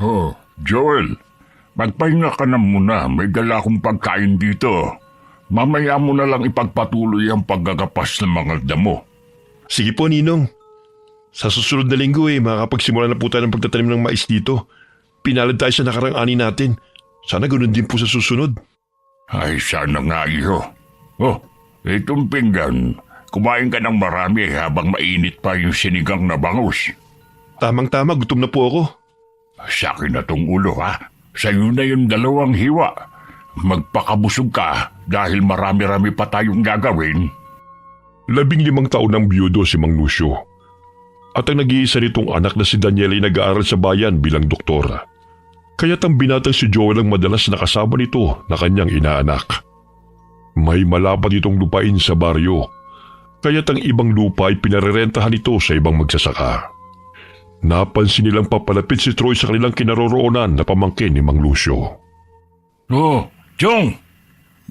Oh, Joel, magpahinga ka na muna. May dala akong pagkain dito. Mamaya mo na lang ipagpatuloy ang paggagapas ng mga damo. Sige po, Ninong. Sa susunod na linggo makakapagsimula na po tayo ng pagtatanim ng mais dito. Pinalad tayo sa nakarang ani natin. Sana ganoon din po sa susunod. Ay, sana nga iyo. Oh, itong pinggan. Kumain ka ng marami habang mainit pa yung sinigang na bangus. Tamang-tama, gutom na po ako. Sa akin na tong ulo ha. Sa'yo na yung 2 hiwa. Magpakabusog ka dahil marami-rami pa tayong gagawin. 15 taon ng biyudo si Mang Lucio. At ang nag-iisa nitong anak na si Daniel ay nag-aaral sa bayan bilang doktor. Kaya't ang binatang si Joel ang madalas nakasama nito na kanyang inaanak. May malapad itong lupain sa baryo. Kaya't ang ibang lupa ay pinarerentahan ito sa ibang magsasaka. Napansin nilang papalapit si Troy sa kanilang kinaroroonan na pamangkin ni Mang Lucio. Oh, Chong!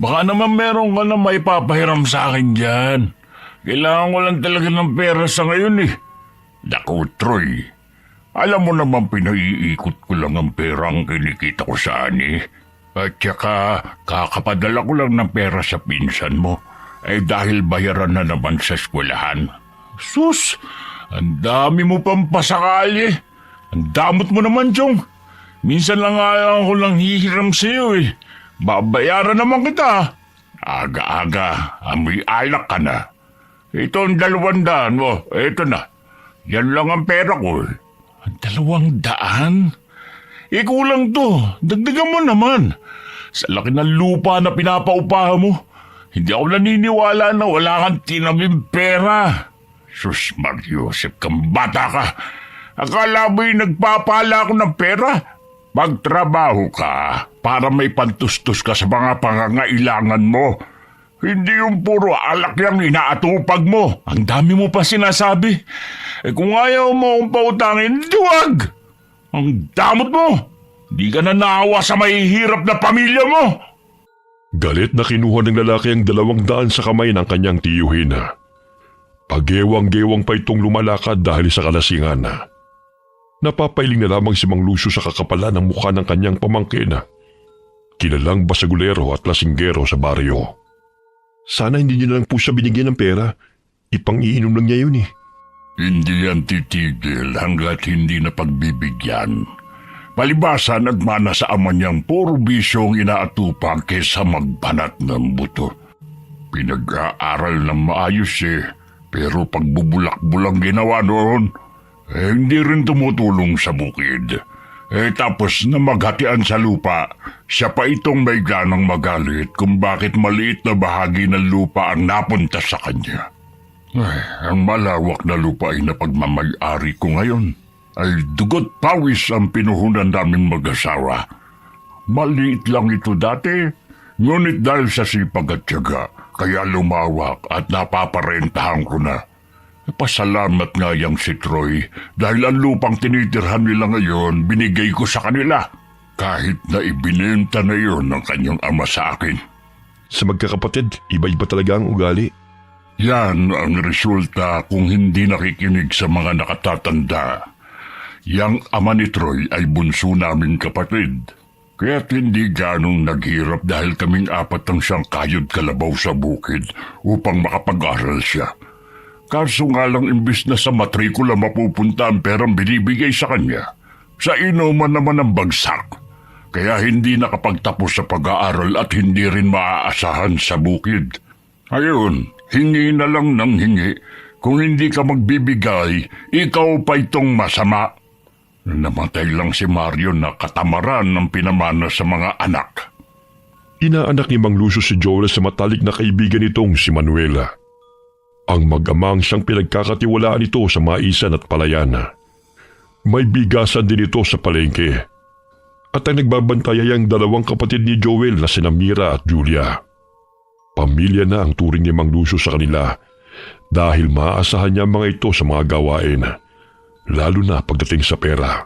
Baka naman meron ka na may papahiram sa akin dyan. Kailangan ko lang talaga ng pera sa ngayon eh. Naku, Troy. Alam mo naman pinaiikot ko lang ang pera ang kinikita ko sa ani. At saka kakapadala ko lang ng pera sa pinsan mo. Dahil bayaran na naman sa eskwelahan. Sus! Ang dami mo pang pasakali. Ang damot mo naman, Chong. Minsan lang ko lang hihiram sa'yo eh. Babayaran naman kita. Aga-aga, amoy alak ka na. Ito ang 200 mo. Ito na. Yan lang ang pera ko. 200? Kulang to. Dagdagan mo naman. Sa laki ng lupa na pinapaupahan mo. Hindi ako naniniwala na wala kang tinaming pera. Sus, Mariusep, kang bata ka. Akala mo'y nagpapala ako ng pera? Magtrabaho ka para may pantustos ka sa mga pangangailangan mo. Hindi yung puro alak yung inaatupag mo. Ang dami mo pa sinasabi. Kung ayaw mo akong pautangin, duwag! Ang damot mo! Di ka na naawa sa mahihirap na pamilya mo! Galit na kinuha ng lalaki ang 200 sa kamay ng kanyang tiyuhin. Pagewang-gewang pa itong lumalakad dahil sa kalasingan. Napapailing na lamang si Mang Lucio sa kakapalan ng mukha ng kanyang pamangkin. Kilalang basagulero at lasinggero sa baryo. Sana hindi niya lang po siya binigyan ng pera. Ipang-iinom lang niya yun eh. Hindi yan titigil hanggat hindi na pagbibigyan. Palibasa nagmana sa ama niyang puro bisyong inaatupag kesa magbanat ng buto. Pinag-aaral ng maayos pero pagbubulak-bulang ginawa noon, hindi rin tumutulong sa bukid. Tapos na maghatian sa lupa, siya pa itong may ganang magalit kung bakit maliit na bahagi ng lupa ang napunta sa kanya. Ang malawak na lupa ay napagmamay-ari ko ngayon ay dugot pawis ang pinuhunan naming mag-asawa. Maliit lang ito dati, ngunit dahil sa sipag at tiyaga, kaya lumawak at napaparentahan ko na. Pasalamat nga yang si Troy dahil ang lupang tinitirhan nila ngayon binigay ko sa kanila. Kahit na ibinenta na yon ng kanyang ama sa akin. Sa magkakapatid, iba-iba talaga ang ugali. Yan ang resulta kung hindi nakikinig sa mga nakatatanda. Yang ama ni Troy ay bunso naming kapatid. Kaya't hindi ganong naghirap dahil kaming 4 ang siyang kayod kalabaw sa bukid upang makapag-aral siya. Kaso nga lang imbis na sa matrikula mapupunta ang perang binibigay sa kanya, sa inuman naman ang bagsak. Kaya hindi nakapagtapos sa pag-aaral at hindi rin maaasahan sa bukid. Ayun, hingi na lang ng hingi. Kung hindi ka magbibigay, ikaw pa itong masama. Namatay lang si Mario na katamaran ng pinamana sa mga anak. Inaanak ni Mang Lucio si Joel sa matalik na kaibigan nitong si Manuela. Ang mag-amang siyang pinagkakatiwalaan ito sa maisan at palayan. May bigasan din ito sa palengke. At ang nagbabantay ay ang 2 kapatid ni Joel na sina Mira at Julia. Pamilya na ang turing ni Mang Lucio sa kanila dahil maaasahan niya mga ito sa mga gawain, lalo na pagdating sa pera.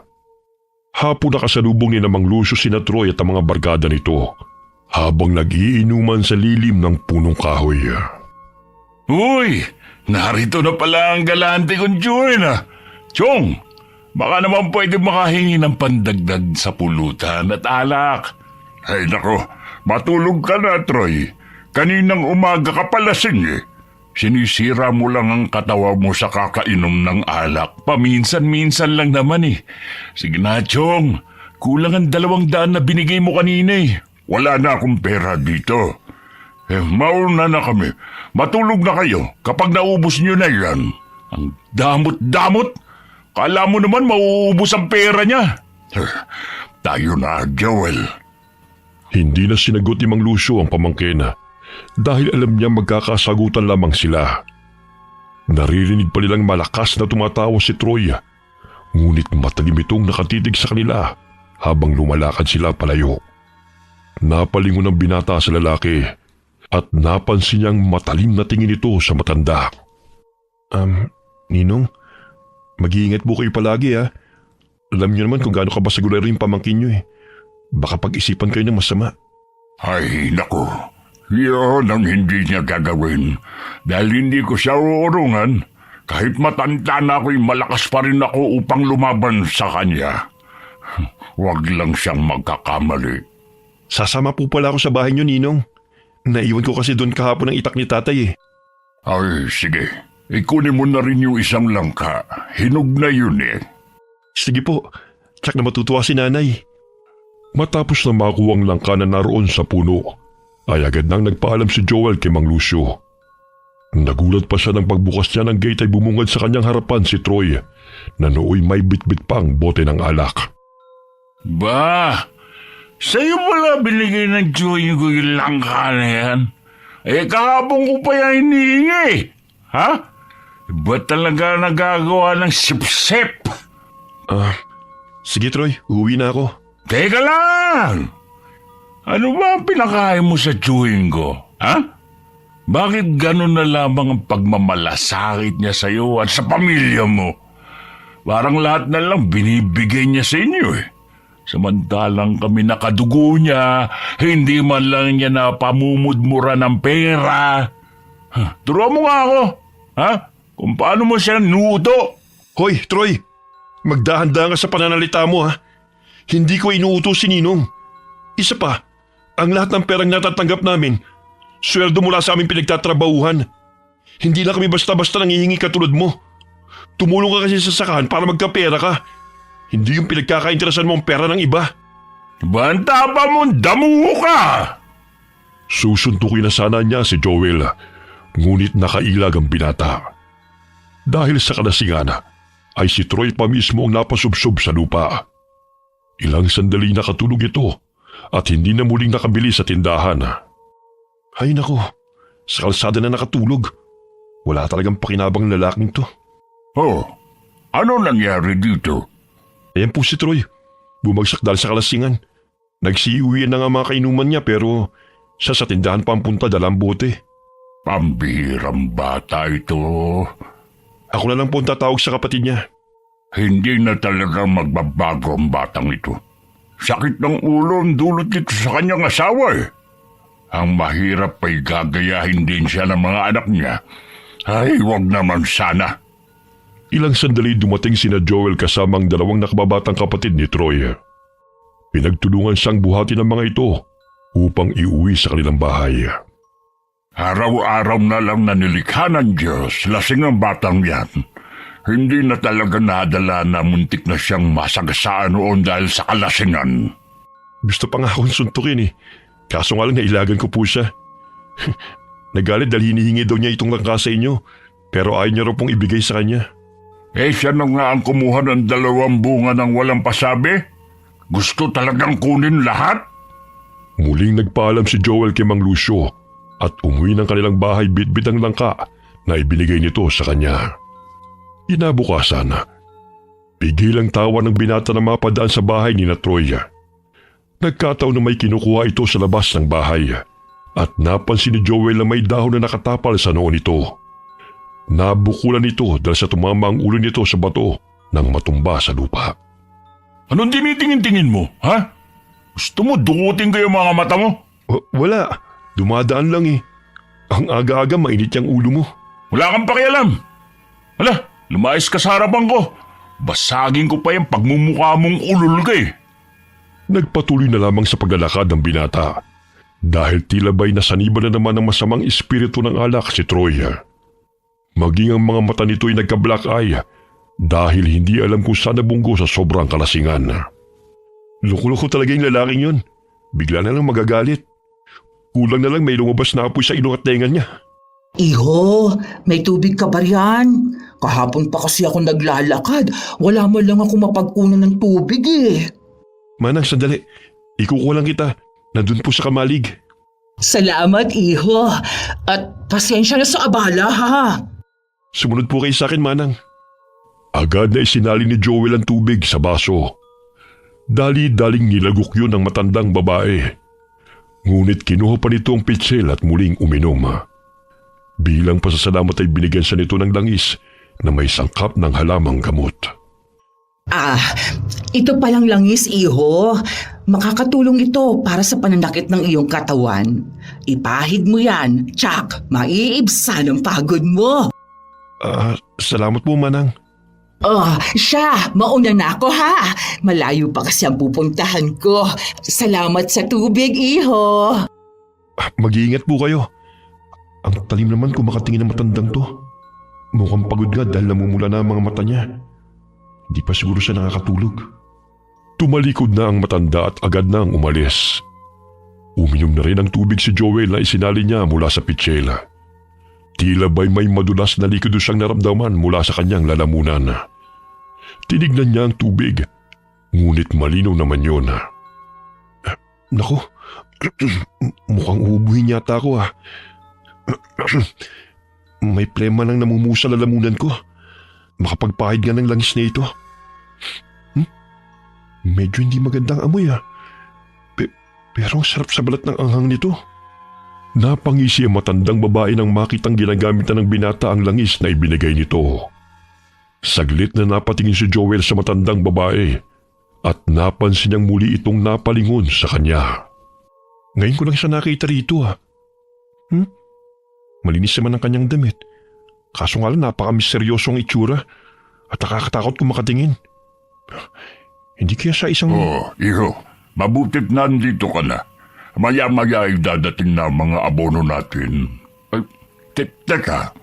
Hapon nakasalubong ni Mang Lucio sina Troy at ang mga barkada nito habang nag-iinuman sa lilim ng punong kahoy. Uy! Narito na pala ang galante kong Joel. Chong! Baka naman pwede makahingi ng pandagdag sa pulutan at alak. Ay nako, matulog ka na, Troy. Kaninang umaga ka pa lasing eh. Sinisira mo lang ang katawa mo sa kakainom ng alak. Paminsan-minsan lang naman eh. Sige na, Chong. Kulang ang 200 na binigay mo kanina eh. Wala na akong pera dito. Mauna na kami. Matulog na kayo kapag naubos nyo na yan. Ang damot-damot. Kala mo naman mauubos ang pera niya. Tayo na, Joel. Hindi na sinagot ni Mang Lucio ang pamangkin dahil alam niya magkakasagutan lamang sila. Naririnig pa nilang malakas na tumatawa si Troy, ngunit matalim itong nakatitig sa kanila habang lumalakad sila palayo. Napalingon ang binata sa lalaki at napansin niyang matalim na tingin ito sa matanda. Ninong, mag-iingat po kayo palagi ha. Alam niyo naman kung gaano kabasagulero yung pamangkin niyo eh. Baka pag-isipan kayo ng masama. Ay, naku. Yun ang hindi niya gagawin. Dahil hindi ko siya uurungan. Kahit matanda na ako'y malakas pa rin ako upang lumaban sa kanya. Huwag lang siyang magkakamali. Sasama po pala ako sa bahay niyo, Ninong. Naiwan ko kasi doon kahapon ang itak ni tatay eh. Ay, sige. Ikunin mo na rin yung isang langka. Hinog na yun eh. Sige po. Tsak na matutuwa si nanay. Matapos na makuha ang langka na naroon sa puno, ay agad nang nagpaalam si Joel kay Mang Lucio. Nagulat pa siya ng pagbukas niya ng gate ay bumungad sa kanyang harapan si Troy na nooy may bitbit pang bote ng alak. Ba, sa'yo pala binigay ng Joey ko yung langka na yan? Kahapon ko pa yan hinihingi. Ha? Ba't talaga nagagawa ng sip-sip? Sige Troy, uuwi na ako. Teka lang! Ano ba ang pinakain mo sa chewing ko? Ha? Bakit gano'n na lamang ang pagmamalasakit niya sa'yo at sa pamilya mo? Parang lahat na lang binibigay niya sa inyo eh. Samantalang kami nakadugo niya, hindi man lang niya na pamumudmura ng pera. Turuan mo nga ako, ha? Kung paano mo siya nuto. Hoy, Troy! Magdahan-dahan ka sa pananalita mo ha. Hindi ko inuutos si Ninong. Isa pa, ang lahat ng perang natatanggap namin, sweldo mula sa aming pinagtatrabahuhan. Hindi na kami basta-basta nangihingi katulad mo. Tumulong ka kasi sa sakahan para magkapera ka. Hindi yung pinagkakainteresan mo ang pera ng iba. Banta ba mong damo ka? Susuntukin na sana niya si Joel, ngunit nakailag ang binata. Dahil sa kalasingan, ay si Troy pa mismo ang napasubsob sa lupa. Ilang sandali nakatulog ito at hindi na muling nakabili sa tindahan. Ay nako, sa kalsada na nakatulog. Wala talagang pakinabang lalaking to. Oh, ano nangyari dito? Ayan po si Troy. Bumagsak dahil sa kalasingan. Nagsiuwian na nga mga kainuman niya pero siya sa tindahan pa ang punta dalang bote. Pambihirang bata ito. Ako na lang po ang tatawag sa kapatid niya. Hindi na talaga magbabago ang batang ito. Sakit ng ulo ang dulot nito sa kanyang asawa eh. Ang mahirap ay gagayahin din siya ng mga anak niya. Ay, wag naman sana. Ilang sandali dumating sina Joel kasama ang dalawang nakababatang kapatid ni Troy. Pinagtulungan siyang buhatin ng mga ito upang iuwi sa kanilang bahay. Araw-araw na lang na nilikha ng Diyos, lasing ang batang yan. Hindi na talaga nadala na muntik na siyang masagasaan noon dahil sa kalasingan. Gusto pa nga akong suntukin eh. Kaso nga lang nailagan ko po siya. Nagalit dahil hinihingi daw niya itong langka sa inyo, pero ayaw niya raw pong ibigay sa kanya. Siya na nga ang kumuha ng 2 bunga ng walang pasabi? Gusto talagang kunin lahat? Muling nagpaalam si Joel kay Mang Lucio at umuwi ng kanilang bahay bitbit ang langka na ibinigay nito sa kanya. Inabukasan, bigil ang tawa ng binata na mapadaan sa bahay ni na Troy. Nagkataon na may kinukuha ito sa labas ng bahay at napansin ni Joel na may dahon na nakatapal sa noo nito. Nabukulan ito dahil sa tumama ang ulo nito sa bato nang matumba sa lupa. Anong tinitingin-tingin mo, ha? Gusto mo dukutin ko yung mga mata mo? Wala. Dumadaan lang eh. Ang aga-aga mainit yung ulo mo. Wala kang pakialam. Hala, lumayas ka sa harapan ko. Basagin ko pa yung pagmumukha mong ulol ka eh. Nagpatuloy na lamang sa paglalakad ng binata dahil tila ba'y nasaniban na naman ng masamang espiritu ng alak si Troy. Maging ang mga mata nito'y nagka-black eye dahil hindi alam kung saan nabunggo sa sobrang kalasingan. Loko-loko talaga yung lalaking yun. Bigla na lang magagalit. Kulang na lang may lumabas na apoy sa ilong at tenga niya. Iho, may tubig ka ba riyan? Kahapon pa kasi ako naglalakad. Wala man lang ako mapagkunan ng tubig eh. Manang, sandali. Ikukuha lang kita. Nandun po sa kamalig. Salamat, Iho. At pasensya na sa abala, ha? Sumunod po kayo sa akin, Manang. Agad na isinali ni Joel ang tubig sa baso. Dali-daling nilagok yun ng matandang babae. Ngunit kinuha pa nito ang pitsil at muling uminom. Bilang pasasalamat ay binigyan siya nito ng langis na may sangkap ng halamang gamot. Ito palang langis, Iho. Makakatulong ito para sa pananakit ng iyong katawan. Ipahid mo yan, tsak, maiibsan ang pagod mo. Salamat po, Manang. Siya, mauna na ako ha. Malayo pa kasi ang pupuntahan ko. Salamat sa tubig, Iho. Mag-iingat po kayo. Ang talim naman kung makatingin ng matandang to. Mukhang pagod nga dahil namumula na ang mga mata niya. Di pa siguro siya nakakatulog. Tumalikod na ang matanda at agad nang umalis. Uminom na rin ang tubig si Joel na isinali niya mula sa pitsela. Tila ba'y may madulas na likido siyang naramdaman mula sa kanyang lalamunan. Tinignan niya ang tubig, ngunit malinaw naman yun. Naku, mukhang ubuhin yata ako . May plema nang namumusa lalamunan ko. Makapagpahid nga ng langis na ito. Medyo hindi magandang amoy . Pero ang sarap sa balat ng anghang nito. Napangisi ang matandang babae nang makitang ginagamit ng binata ang langis na ibinigay nito. Saglit na napatingin si Joel sa matandang babae at napansin niyang muli itong napalingon sa kanya. Ngayon ko lang siya nakita rito . Malinis naman ang kanyang damit. Kaso nga lang napaka-misteryosong itsura at nakakatakot kung makatingin. Hindi kaya siya isang... Iho, mabutit na nandito ka na. Maya-maya ay dadating na mga abono natin. Teka,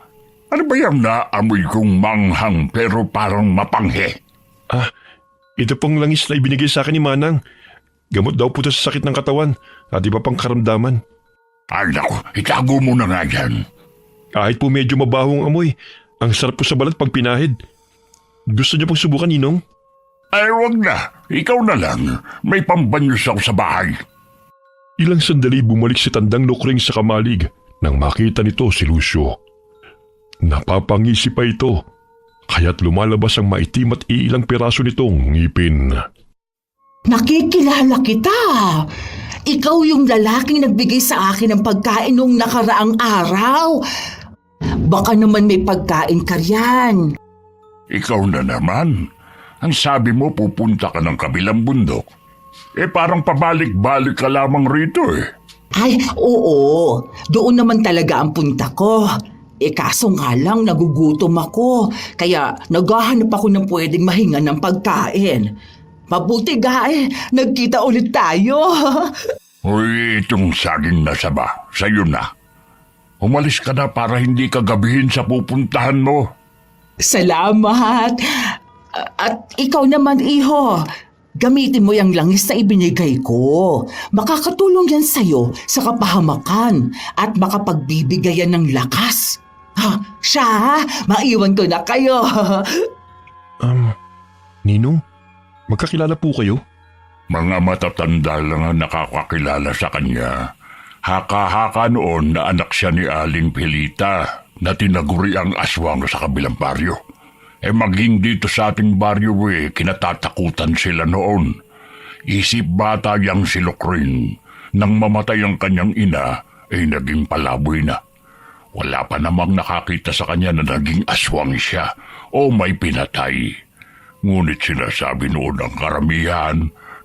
ano ba yung naamoy kong manghang pero parang mapanghe? Ito pong langis na ibinigay sa akin ni Manang. Gamot daw po ito sa sakit ng katawan at iba pang karamdaman. Ay naku, itago mo na nga yan. Kahit po medyo mabahong amoy, ang sarap po sa balat pag pinahid. Gusto niyo pong subukan, Ninong? Ay wag na, ikaw na lang. May pambanyos ako sa bahay. Ilang sandali bumalik si Tandang Nukring sa kamalig nang makita nito si Lucio. Napapangisi pa ito, kaya't lumalabas ang maitim at iilang piraso nitong ngipin. Nakikilala kita. Ikaw yung lalaking nagbigay sa akin ng pagkain nung nakaraang araw. Baka naman may pagkain ka riyan. Ikaw na naman. Ang sabi mo pupunta ka ng kabilang bundok. Parang pabalik-balik ka lamang rito Ay, oo. Doon naman talaga ang punta ko. Kaso nga lang nagugutom ako. Kaya naghahanap ako ng pwedeng mahinga ng pagkain. Mabuti nagkita ulit tayo. Uy, itong saging na saba, sa'yo na. Umalis ka na para hindi ka gabihin sa pupuntahan mo. Salamat. At ikaw naman, Iho. Gamitin mo yung langis na ibinigay ko. Makakatulong yan sa'yo sa kapahamakan at makapagbibigayan ng lakas. Siya, maiwan ko na kayo. Ninong, magkakilala po kayo? Mga matatanda lang ang nakakakilala sa kanya. Haka-haka noon na anak siya ni Aling Pilita na tinaguri ang aswang sa kabilang baryo. Maging dito sa ating baryo kinatatakutan sila noon. Isip bata yang si Lukring. Nang mamatay ang kanyang ina, naging palaboy na. Wala pa namang nakakita sa kanya na naging aswang siya o may pinatay. Ngunit sinasabi noon ang karamihan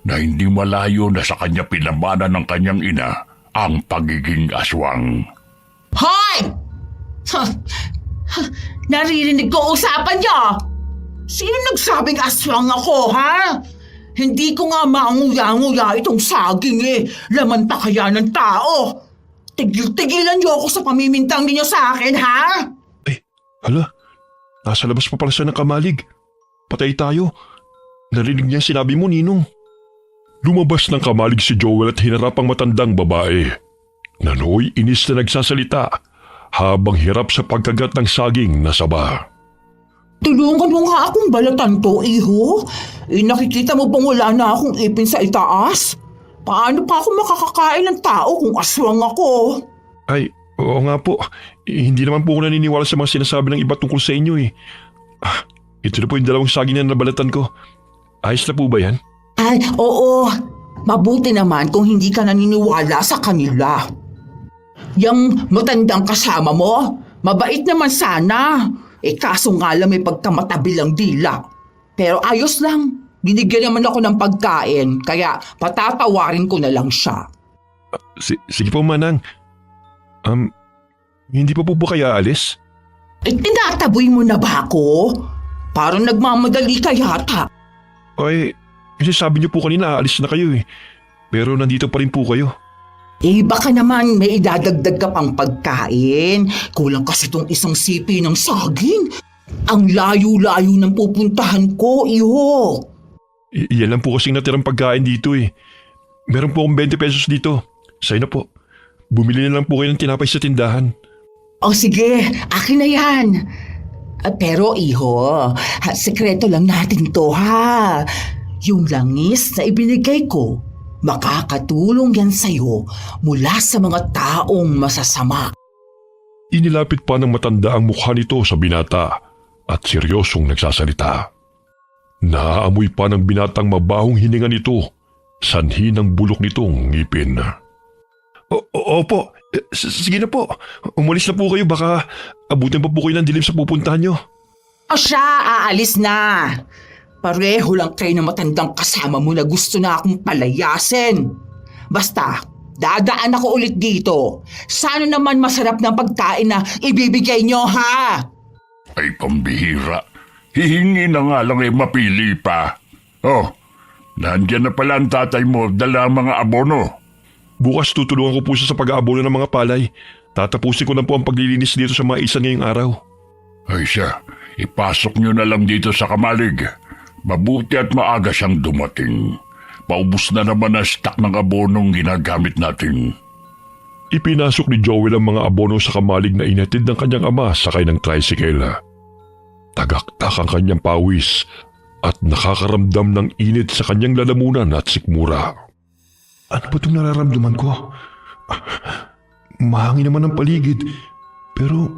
na hindi malayo na sa kanya pinamana ng kanyang ina ang pagiging aswang. Hoy! Naririnig ko usapan niyo! Sino nagsabing aswang ako, ha? Hindi ko nga maanguya-nguya itong saging eh. Laman pa kaya ng tao. Tigil-tigilan niyo ako sa pamimintang ninyo sa akin, ha? Hala, nasa labas pa pala siya ng kamalig. Patay tayo. Narinig niya ang sinabi mo, Ninong. Lumabas ng kamalig si Joel at hinarap ang matandang babae. Nanoy inis na nagsasalita habang hirap sa pagkagat ng saging na saba. Tulungan mo nga akong balatan to, iho. Nakikita mo bang wala na akong ipin sa itaas? Paano pa ako makakakain ng tao kung aswang ako? Ay, oo nga po. Hindi naman po ako naniniwala sa mga sinasabi ng iba tungkol sa inyo eh. Ito na po yung dalawang saging na nabalatan ko. Ayos na po ba yan? Ay, oo. Mabuti naman kung hindi ka naniniwala sa kanila. Yang matandang kasama mo, mabait naman sana. Kaso nga lang may pagkamatabilang dila. Pero ayos lang. Binigyan naman ako ng pagkain, kaya patatawarin ko na lang siya. Sige po, Manang. Hindi pa po kaya alis? Tinataboy mo na ba ako? Parang nagmamadali ka yata. Ay, kasi sabi niyo po kanina aalis na kayo eh. Pero nandito pa rin po kayo. Baka naman may idadagdag ka pang pagkain. Kulang kasi itong isang sipi ng saging. Ang layo-layo ng pupuntahan ko, iho. Yan lang po kasing natirang pagkain dito eh. Meron po akong 20 pesos dito. Sa'yo na po. Bumili na lang po kayo ng tinapay sa tindahan. O sige, akin na yan. Pero iho, sekreto lang natin to ha. Yung langis na ibinigay ko, makakatulong yan sa'yo mula sa mga taong masasama. Inilapit pa ng matanda ang mukha nito sa binata at seryosong nagsasalita. Naaamoy pa ng binatang mabahong hininga nito, sanhi ng bulok nitong ngipin. Opo, sige na po. Umalis na po kayo, baka abutin pa po kayo ng dilim sa pupuntahan nyo. O siya, aalis na. Pareho lang kayo ng matandang kasama mo na gusto na akong palayasin. Basta, dadaan ako ulit dito. Sana naman masarap ng pagkain na ibibigay nyo, ha? Ay, pambihira. Hihingi na nga lang mapili pa. Oh, nandyan na pala ang tatay mo, dala ang mga abono. Bukas tutulungan ko po siya sa pag-aabono ng mga palay. Tatapusin ko na po ang paglilinis dito sa mga isan ngayong araw. Ay siya, ipasok nyo na lang dito sa kamalig. Mabuti at maaga siyang dumating. Paubos na naman ang stock ng abonong ginagamit natin. Ipinasok ni Joel ang mga abono sa kamalig na inatid ng kanyang ama sakay ng tricycle. Tagaktak ang kanyang pawis at nakakaramdam ng init sa kanyang lalamunan at sikmura. Ano ba itong nararamdaman ko? Mahangin naman ang paligid, pero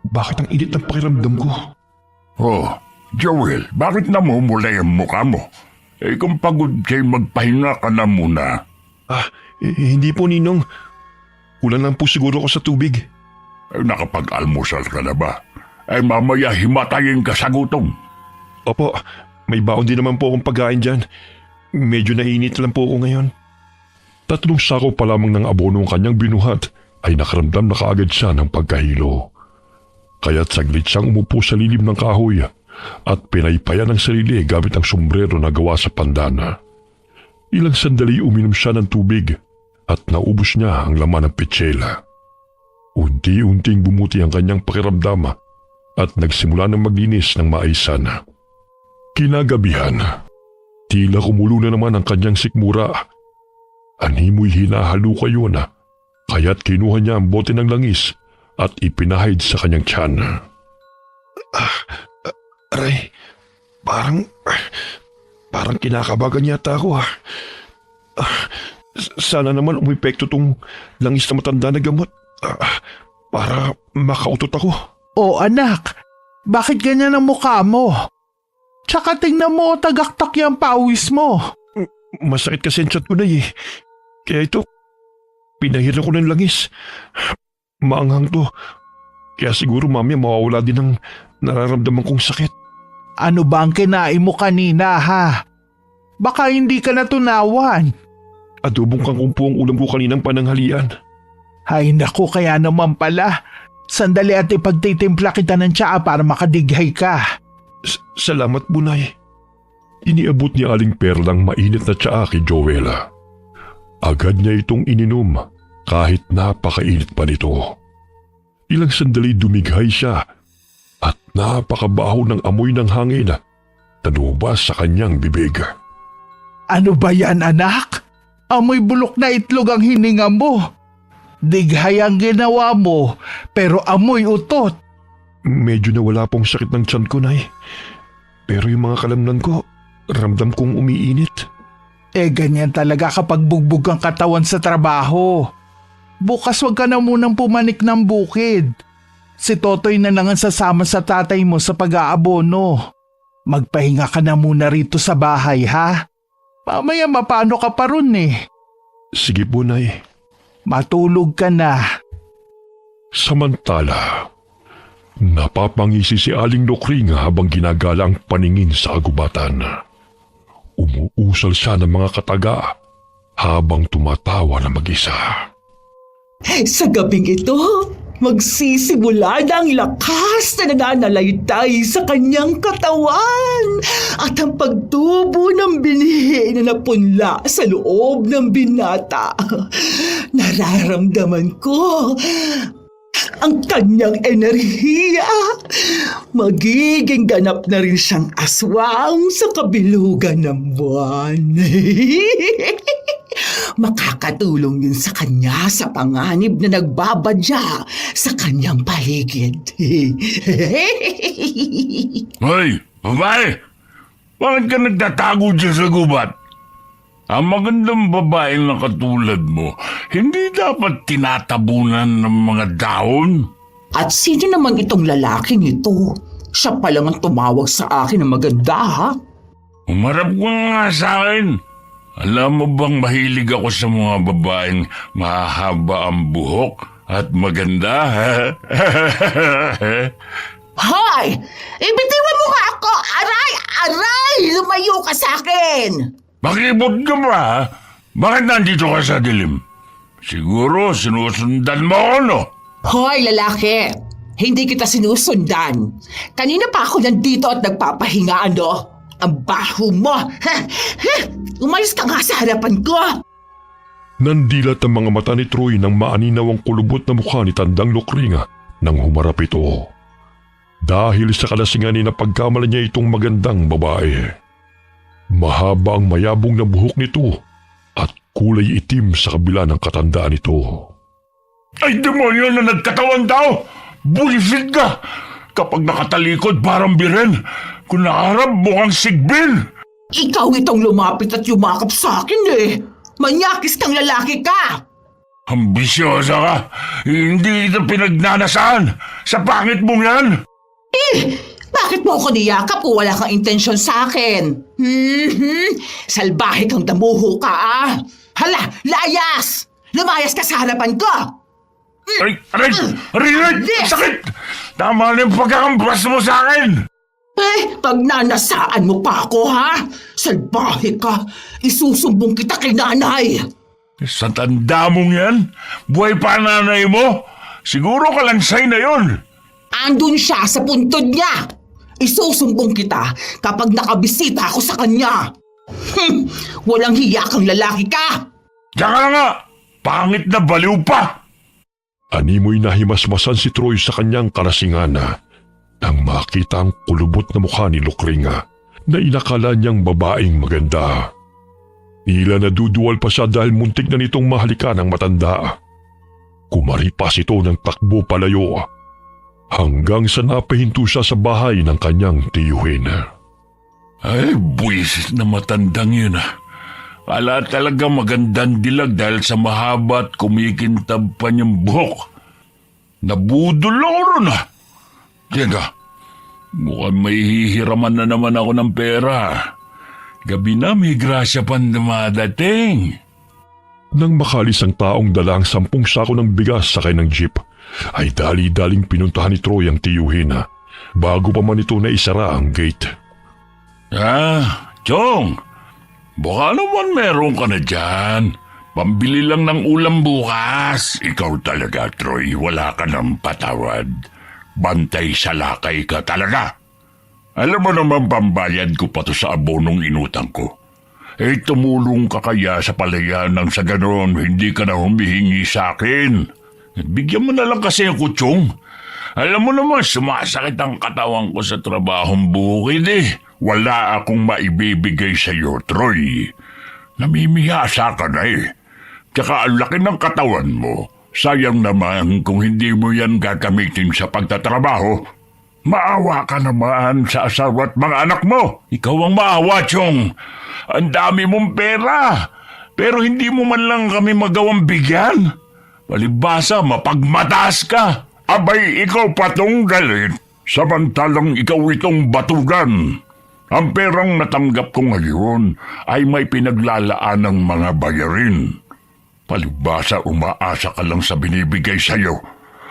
bakit ang init ng pakiramdam ko? Oh, Joel, bakit namumula yung mukha mo? Kung pagod kayo magpahinga ka na muna. Hindi po, Ninong. Kulang lang po siguro ako sa tubig. Nakapag-almusal ka na ba? Mamaya himatayin ka sa gutom. Opo, may baon din naman po akong pagkain dyan. Medyo nainit lang po ako ngayon. 3 sako pa lamang ng abono ang kanyang binuhat ay nakaramdam na kaagad siya ng pagkahilo. Kaya't saglit siyang umupo sa lilim ng kahoy at pinaypayan ang sarili gamit ang sombrero na gawa sa pandana. Ilang sandali uminom siya ng tubig at naubos niya ang laman ng pitsela. Unti-unting bumuti ang kanyang pakiramdam at nagsimula ng maglinis ng maaysan. Kinagabihan, tila kumulo na naman ang kanyang sikmura. Animoy hinahaluka yun, kaya't kinuha niya ang bote ng langis at ipinahid sa kanyang tiyan. Aray, parang kinakabagan yata ako. Sana naman umepekto tong langis na matanda na gamot para makautot ako. O anak, bakit ganyan ang mukha mo? Tsaka tingnan mo, tagaktak yung pawis mo. Masakit kasi ang chat ko na eh. Kaya ito, pinahiran ko ng langis. Maanghang to. Kaya siguro mamaya mawawala din ang nararamdaman kong sakit. Ano ba ang kinain mo kanina ha? Baka hindi ka natunawan. Adobong kangkong po ang ulam ko kaninang pananghalian. Ay naku, kaya naman pala. Sandali at ipagtitimpla kita ng tsaa para makadighay ka. Salamat, Bunay. Iniabot ni Aling Perlang mainit na tsaa kay Joella. Agad niya itong ininom kahit napakainit pa nito. Ilang sandali dumighay siya at napakabaho ng amoy ng hangin na lumabas sa kanyang bibig. Ano ba yan, anak? Amoy bulok na itlog ang hininga mo. Dighay ang ginawa mo, pero amoy utot. Medyo nawala pong sakit ng tiyan ko, Nay. Pero yung mga kalamnan ko, ramdam kong umiinit. Ganyan talaga kapag bugbog ang katawan sa trabaho. Bukas wag ka na munang pumanik ng bukid. Si Totoy na lang ang sasama sa tatay mo sa pag-aabono. Magpahinga ka na muna rito sa bahay, ha? Mamaya mapano ka pa ron eh. Sige po, Nay. Matulog ka na. Samantala, napapangisi si Aling Lokringa habang ginagala ang paningin sa agubatan. Umuusal siya ng mga kataga habang tumatawa na mag-isa. Sa gabing ito, magsisimula na ang lakas na nananalaytay sa kanyang katawan at ang pagtubo ng binhi na napunla sa loob ng binata. Nararamdaman ko ang kanyang enerhiya. Magiging ganap na rin siyang aswang sa kabilugan ng buwan. Makakatulong din sa kanya sa panganib na nagbabadya sa kanyang paligid. Hoy, babae! Bakit ka nagtatago dyan sa gubat? Ang magandang babaeng na katulad mo, hindi dapat tinatabunan ng mga daon. At sino naman itong lalaking ito? Siya pa lang ang tumawag sa akin na maganda, ha? Umarap ka nga sa akin. Alam mo bang mahilig ako sa mga babaeng mahahaba ang buhok at maganda, ha? Hoy! Ibitiwan mo nga ako! Aray! Aray! Lumayo ka sa akin! Bakibot ka ba, ha? Bakit nandito ka sa dilim? Siguro sinusundan mo ako, no? Hoy, lalaki! Hindi kita sinusundan. Kanina pa ako nandito at nagpapahinga, ano? Ang baho mo! Ha? Ha? Umalis ka nga sa harapan ko! Nandilat ang mga mata ni Troy nang maaninaw ang kulubot na mukha ni Tandang Lokringa nang humarap ito. Dahil sa kalasingan na pagkamala niya itong magandang babae. Mahaba ang mayabong na buhok nito at kulay itim sa kabila ng katandaan nito. Ay, demonyo na nagkatawan daw! Bulisit ka! Kapag nakatalikod parang biren, kung nakaharap mukhang sigbin! Ikaw itong lumapit at yumakap sa akin eh! Manyakis kang lalaki ka! Ambisyosa ka! Hindi ito pinagnanasaan! Sa pangit mong yan! Bakit mo ako niyakap kung wala kang intensyon sa akin? Salbahe kang damuho ka, ah! Hala, layas! Lumayas ka sa harapan ko! Aray! Yes! Sakit! Tama na yung pagkakambas mo sa akin! Pagnanasaan mo pa ako, ha? Salbahe ka! Isusumbong kita kay nanay! Sa tanda mong yan, buhay pa nanay mo? Siguro kalansay na yon. Andun siya sa puntod niya! Isusumbong kita kapag nakabisita ako sa kanya! Walang hiya kang lalaki ka! Diyan ka na nga! Pangit na baliw pa! Animoy nahimasmasan si Troy sa kanyang kalasingan nang makita ang kulubot na mukha ni Lokringa na inakala niyang babaeng maganda. Tila naduduwal pa siya dahil muntik na nitong mahalikan ang matanda. Kumaripas ito ng takbo palayo hanggang sa napahinto siya sa bahay ng kanyang tiyuhin. Ay, buwisit na matandang yun ah. Kala talaga magandang dilag dahil sa mahaba at kumikintab pa niyang buhok. Nabudol ako ron ah. Teka, mukhang may hihiraman na naman ako ng pera. Gabi na may grasya pang dumadating. Nang makalis ang taong dala ang 10 sako ng bigas sakay ng jeep, ay dali-daling pinuntahan ni Troy ang tiyuhin bago pa man ito na isara ang gate. Chong! Baka naman meron ka na dyan. Pambili lang ng ulam bukas. Ikaw talaga, Troy. Wala ka ng patawad. Bantay sa lakay ka talaga. Alam mo naman pambayad ko pa to sa abonong inutang ko. Tumulong ka kaya sa palayan nang sa ganon hindi ka na humihingi sa akin. Bigyan mo na lang kasi ako, Chong. Alam mo naman, sumasakit ang katawan ko sa trabahong bukid Wala akong maibibigay sa iyo, Troy. Namimihasa ka na Tsaka ang laki ng katawan mo. Sayang naman kung hindi mo yan gagamitin sa pagtatrabaho. Maawa ka naman sa asawa at mga anak mo. Ikaw ang maawa, Chong. Ang dami mong pera. Pero hindi mo man lang kami magawang bigyan. Palibasa, mapagmataas ka. Abay, ikaw patong galit. Samantalang ikaw itong batugan. Ang perang natanggap ko ngayon ay may pinaglalaan ng mga bayarin. Palibasa, umaasa ka lang sa binibigay sa'yo.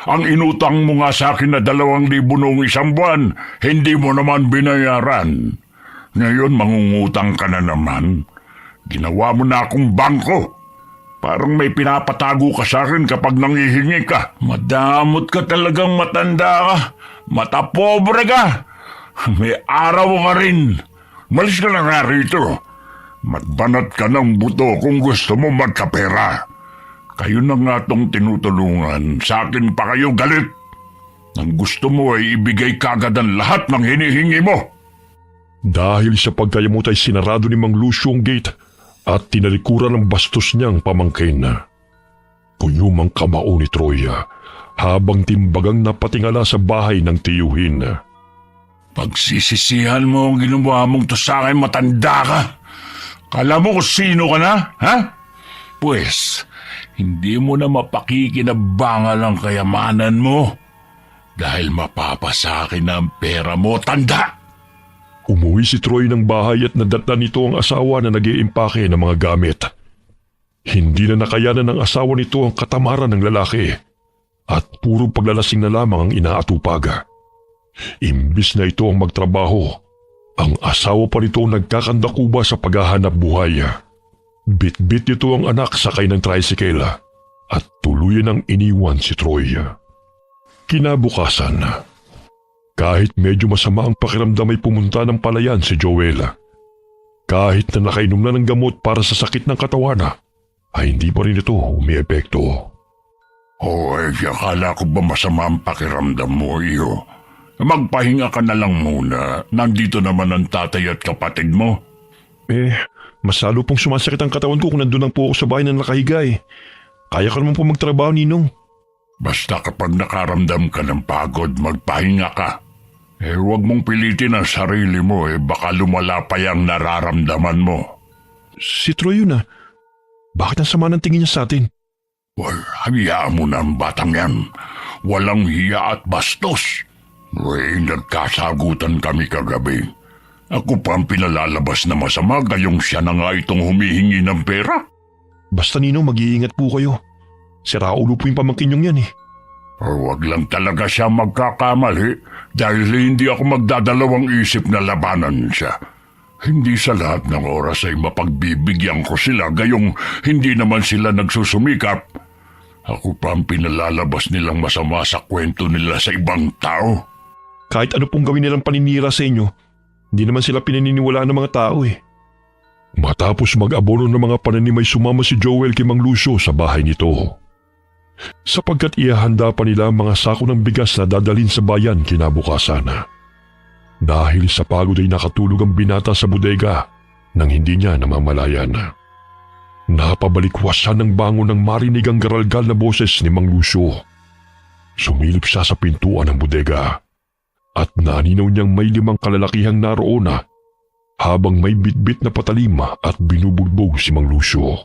Ang inutang mo nga sa akin na 2,000 noong isang buwan, hindi mo naman binayaran. Ngayon, mangungutang ka na naman. Ginawa mo na akong bangko. Parang may pinapatago ka sa akin kapag nangihingi ka. Madamot ka talagang matanda ka. Matapobre ka. May araw ka rin. Malis ka na nga rito. Magbanat ka ng buto kung gusto mo magkapera. Kayo na nga tong tinutulungan. Sa akin pa kayo galit. Ang gusto mo ay ibigay kagad ang lahat ng hinihingi mo. Dahil sa pagkayamot ay sinarado ni Mang Lucio ang gate at tinalikuran ng bastos niyang pamangkin. Kuyumang kamao ni Troya habang timbagang napatingala sa bahay ng tiyuhin. Pagsisisihan mo ang ginawa mong to sa akin, matanda ka. Kala mo kung sino ka na, ha? Pues, hindi mo na mapakikinabangal ang kayamanan mo dahil mapapasakin na ang pera mo, tanda! Umuwi si Troy ng bahay at nadatnan nito ang asawa na nag-iimpake ng mga gamit. Hindi na nakayanan ng asawa nito ang katamaran ng lalaki at puro paglalasing na lamang ang inaatupag. Imbis na ito ang magtrabaho, ang asawa pa nito nagkakandakuba sa paghahanap buhay. Bit-bit nito ang anak sakay ng tricycle at tuluyan ang iniwan si Troy. Kinabukasan, kahit medyo masama ang pakiramdam ay pumunta ng palayan si Joel. Kahit na nakainom na ng gamot para sa sakit ng katawan, ay hindi pa rin ito umiepekto. Akala ko ba masama ang pakiramdam mo, iyo? Magpahinga ka na lang muna. Nandito naman ang tatay at kapatid mo. Mas lalo pong sumasakit ang katawan ko kung nandun lang po ako sa bahay na nakahiga Kaya ka naman po magtrabaho, Ninong. Basta kapag nakaramdam ka ng pagod, magpahinga ka. Huwag mong pilitin ang sarili mo, baka lumala pa yung nararamdaman mo. Si Troy yun Bakit ang sama ng tingin niya sa atin? Hayaan mo na ang batang yan. Walang hiya at bastos. Nagkasagutan kami kagabi. Ako pa ang pinalalabas na masama, gayong siya na nga itong humihingi ng pera. Basta Ninong, mag-iingat po kayo. Si Raulo po yung pamangkin niyong yan Huwag lang talaga siya magkakamali dahil hindi ako magdadalawang isip na labanan siya. Hindi sa lahat ng oras ay mapagbibigyan ko sila gayong hindi naman sila nagsusumikap. Ako pa ang pinalalabas nilang masama sa kwento nila sa ibang tao. Kahit ano pong gawin nilang paninira sa inyo, hindi naman sila pinaniniwalaan ng mga tao Matapos mag-abono ng mga pananim ay sumama si Joel kay Mang Lucio sa bahay nito. Sapagkat ihahanda pa nila ang mga sako ng bigas na dadalhin sa bayan kinabukasan. Dahil sa pagod ay nakatulog ang binata sa bodega nang hindi niya namamalayan. Napabalikwasan ng bangon ng marinig ang garalgal na boses ni Mang Lucio. Sumilip siya sa pintuan ng bodega at naninaw niyang may 5 kalalakihang naroon habang may bitbit na patalima at binubugbog si Mang Lucio.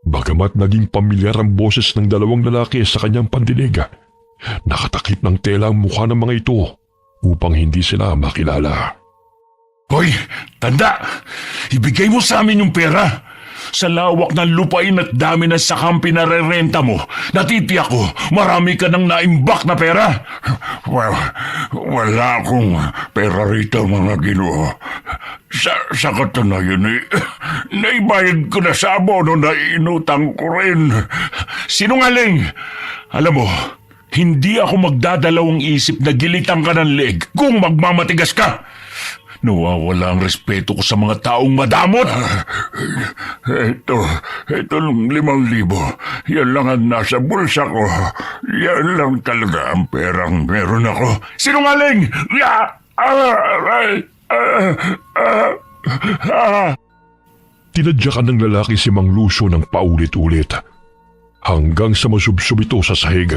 Bagamat naging pamilyar ang boses ng 2 lalaki sa kanyang pandinig, nakatakip ng tela ang mukha ng mga ito upang hindi sila makilala. Hoy, tanda! Ibigay mo sa amin yung pera! Sa lawak ng lupain at dami ng sakang pinarerenta mo, natitiyak ko marami ka nang naimbak na pera. Wala akong pera rito, mga Ginoo. Sa katunayan naibayad ko na sa abono na inutang ko rin. Sinungaling! Alam mo, Hindi ako magdadalawang isip na gilitan ka ng leeg kung magmamatigas ka. Nawawala ang respeto ko sa mga taong madamot. Ito ng 5,000. Yan lang ang nasa bulsa ko. Yan lang talaga ang perang meron ako. Sinungaling! Tinadyakan ng lalaki si Mang Lucio ng paulit-ulit hanggang sa masubsob ito sa sahig.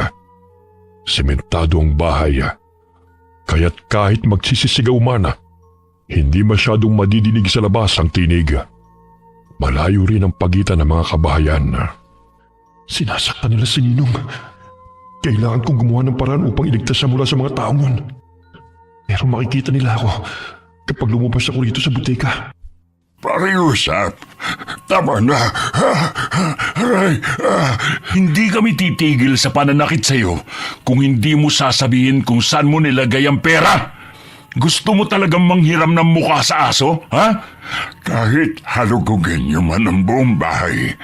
Sementado ang bahay, kaya't kahit magsisisigaw man, hindi masyadong madidinig sa labas ang tinig. Malayo rin ang pagitan ng mga kabahayan. Sinasaktan nila si Ninong. Kailangan kong gumawa ng paraan upang iligtas siya mula sa mga taong yun. Pero makikita nila ako kapag lumabas ako rito sa butika. Pakiusap. Tama na. Aray. Hindi kami titigil sa pananakit sa'yo kung hindi mo sasabihin kung saan mo nilagay ang pera. Gusto mo talagang manghiram ng mukha sa aso, ha? Kahit halugugin niyo man ang buong bahay,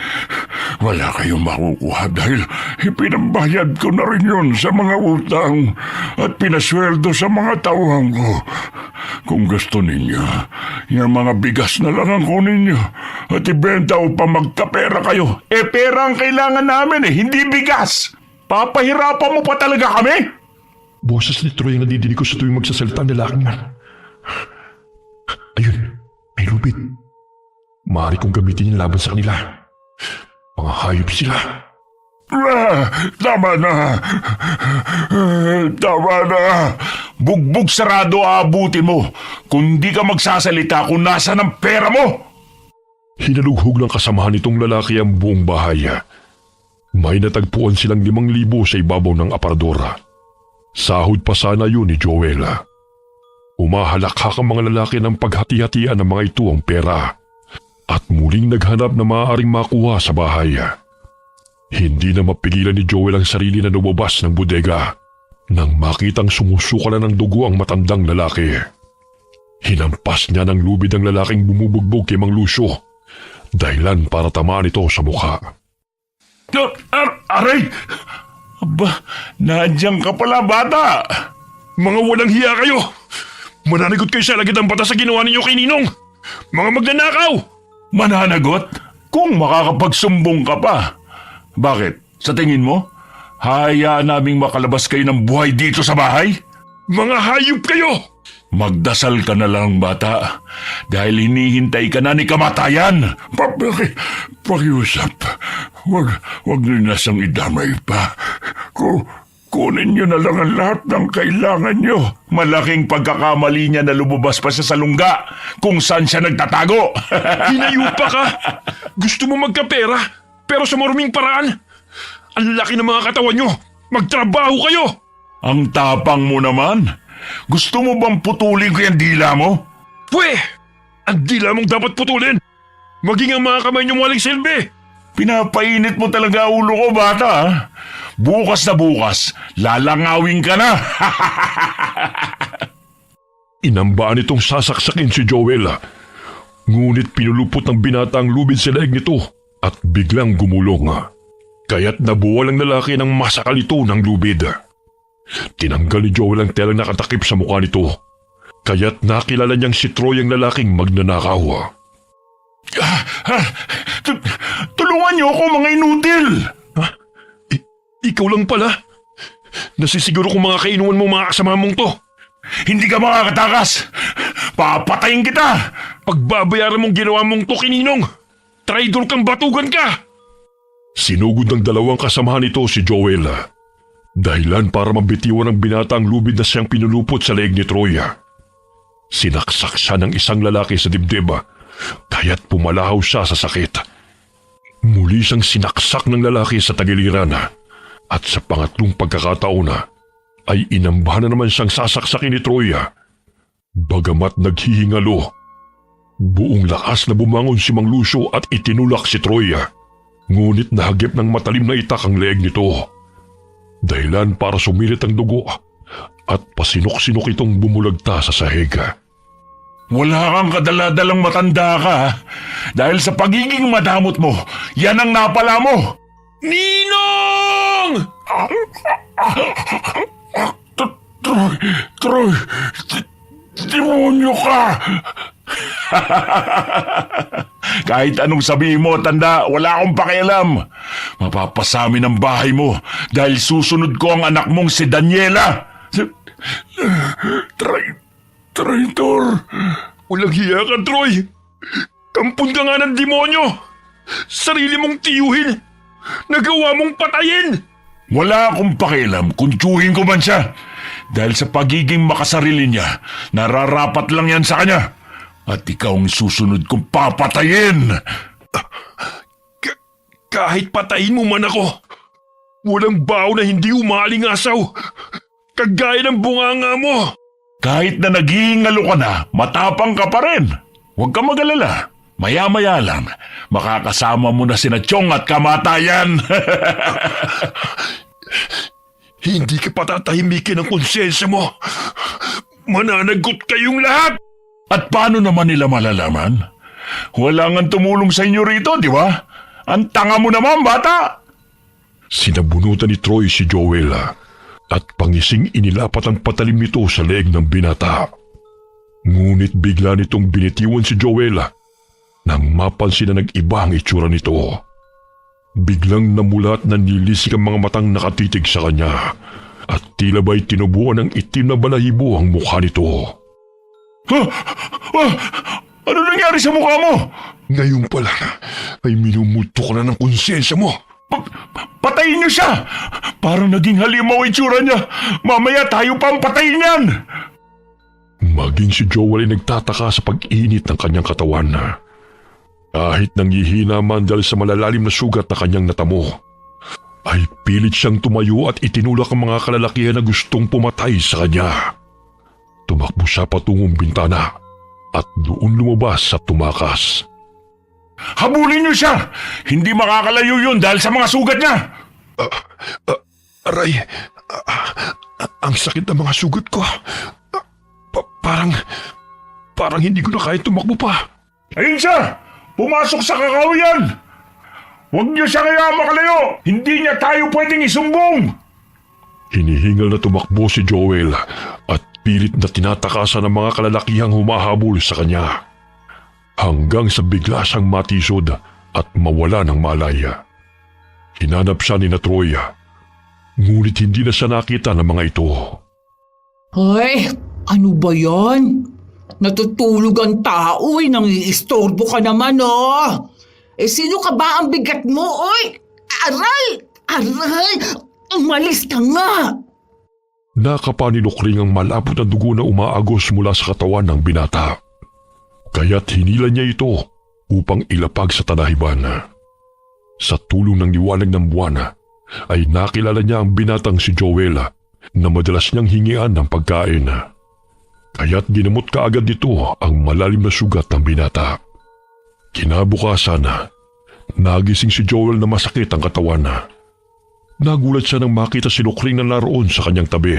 wala kayong makukuha dahil ipinambayad ko na rin yun sa mga utang at pinasweldo sa mga tauhan ko. Kung gusto ninyo, yung mga bigas na lang ang kunin nyo at ibenta upang magkapera kayo. Pera ang kailangan namin hindi bigas. Papahirapan mo pa talaga kami? Boses ni Troy ang nadidinig ko sa tuwing magsasalita ang lalaking yan. Ayun, may lubid. Maaari kong gamitin yung laban sa kanila. Mga hayop sila. Tama na. Tama na. Bugbog sarado aabutin mo kung di ka magsasalita kung nasa ng pera mo. Hinalughog ng kasamahan nitong lalaki ang buong bahay. May natagpuan silang 5,000 sa ibabaw ng aparador. Sahod pa sana yun ni Joel. Umahalakhak ang mga lalaki ng paghati-hatian ng mga ito ang pera at muling naghanap na maaaring makuha sa bahay. Hindi na mapigilan ni Joel ang sarili na lumabas ng bodega nang makitang sumusukalan ng dugo ang matandang lalaki. Hinampas niya ng lubid ang lalaking bumubugbog kay Mang Lucio, dahilan para tamaan ito sa mukha. Aray! Aba, nandiyan ka pala, bata! Mga walang hiya kayo! Mananagot kayo sa lagid ng batas sa ginawa ninyo kay Ninong! Mga magnanakaw! Mananagot? Kung makakapagsumbong ka pa. Bakit? Sa tingin mo? Hayaan naming makalabas kayo ng buhay dito sa bahay? Mga hayop kayo! Magdasal ka na lang, bata, dahil hinihintay ka na ni kamatayan. Pakiusap, wag nyo na siyang idamay pa. Kunin nyo na lang ang lahat ng kailangan nyo. Malaking pagkakamali niya na lumabas pa siya sa lungga kung saan siya nagtatago. Hinayupa ka! Gusto mo magkapera, pero sa maruming paraan? Ang laki ng mga katawan nyo! Magtrabaho kayo! Ang tapang mo naman. Gusto mo bang putulin ko yung dila mo? Pwe! Ang dila mong dapat putulin! Maging ang mga kamay nyo walang silbi! Pinapainit mo talaga ulo ko, bata. Bukas na bukas, lalangawin ka na. Inambaan itong sasaksakin si Joel. Ngunit pinulupot ng binata ang lubid sa leeg nito at biglang gumulong. Kaya't nabuwal ang lalaki ng masakal ito ng lubid. Tinanggal ni Joel ang telang nakatakip sa mukha nito. Kaya't nakilala niyang si Troy ang lalaking magnanakaw. Tulungan niyo ako, mga inutil! Ha? Ikaw lang pala? Nasisiguro kung mga kainuman mo mga kasama mong to. Hindi ka makakatakas! Papatayin kita! Pagbabayaran mong ginawa mong to, Kininong! Traidor kang batugan ka! Sinugod ng dalawang kasamahan nito si Joel. Dahilan para mabitiwan ng binata ang lubid na siyang pinulupot sa leeg ni Troy. Sinaksak siya ng isang lalaki sa dibdib, kaya't pumalahaw siya sa sakit. Muli siyang sinaksak ng lalaki sa tagiliran at sa pangatlong pagkakataon ay inambahan na naman siyang sasaksakin ni Troy. Bagamat naghihingalo, buong lakas na bumangon si Mang Lucio at itinulak si Troy. Ngunit nahagip ng matalim na itak ang leeg nito. Dahilan para sumirit ang dugo at pasinok-sinok itong bumulagta sa sahig. Wala kang kadaladalang matanda ka. Dahil sa pagiging madamot mo, yan ang napala mo. Ninong! Troy, demonyo ka! Kahit anong sabihin mo, tanda, wala akong pakialam. Mapapasami ng bahay mo dahil susunod ko ang anak mong si Daniela. Traitor. Walang hiya ka, Troy! Tampon ka nga ng demonyo! Sarili mong tiyuhin! Nagawa mong patayin! Wala akong pakialam kung tiyuhin ko man siya. Dahil sa pagiging makasarili niya, nararapat lang yan sa kanya. At ikaw ang susunod kong papatayin. Kahit patayin mo man ako, walang bao na hindi umalingasaw. Kagaya ng bunganga mo. Kahit na naghihingalo ka na, matapang ka pa rin. Huwag ka mag-alala. Maya-maya lang, makakasama mo na sina Chong at kamatayan. Hindi ka patatahimikin ang konsensya mo. Mananagot kayong lahat. At paano naman nila malalaman? Wala nga tumulong sa inyo rito, di ba? Ang tanga mo naman, bata! Sinabunutan ni Troy si Joel at pangising inilapat ang patalim nito sa leeg ng binata. Ngunit bigla nitong binitiwan si Joel nang mapansin na nag-iba ang itsura nito. Biglang namulat na nilisik ang mga matang nakatitig sa kanya at tila ba'y tinubuan ng itim na balahibo ang mukha nito. Ano nangyari sa mukha mo? Ngayon pa lang ay minumuto ka na ng konsensya mo. Patayin niyo siya! Parang naging halimaw ang itsura niya. Mamaya tayo pa ang patayin niyan! Maging si Joel ay nagtataka sa pag-init ng kanyang katawan. Kahit nanghihina man dahil sa malalalim na sugat na kanyang natamo, ay pilit siyang tumayo at itinulak ang mga kalalakihan na gustong pumatay sa kanya. Tumakbo siya patungong bintana at doon lumabas at tumakas. Habulin niyo siya! Hindi makakalayo yun dahil sa mga sugat niya! Aray, ang sakit ng mga sugat ko. Parang hindi ko na kaya tumakbo pa. Ayun siya! Pumasok sa kakahuyan! Huwag niyo siya kaya makalayo! Hindi niya tayo pwedeng isumbong! Hinihingal na tumakbo si Joel at pilit na tinatakasan ng mga kalalakihang humahabol sa kanya. Hanggang sa bigla siyang matisod at mawala ng malaya. Hinanap siya ni Troy, ngunit hindi na siya nakita ng mga ito. Hoy, ano ba yan? Natutulog ang tao eh, nangiistorbo ka naman oh. Sino ka ba ang bigat mo, oy? Aray! Aray! Umalis ka nga! Nakapanilokring ang malapot na dugo na umaagos mula sa katawan ng binata. Kaya't hinila niya ito upang ilapag sa tanahiban. Sa tulong ng liwanag ng buwan, ay nakilala niya ang binatang si Joel na madalas niyang hingian ng pagkain. Kaya't ginamot kaagad nito ang malalim na sugat ng binata. Kinabukasan, nagising si Joel na masakit ang katawan. Nagulat siya nang makita si Lukring na naroon sa kanyang tabi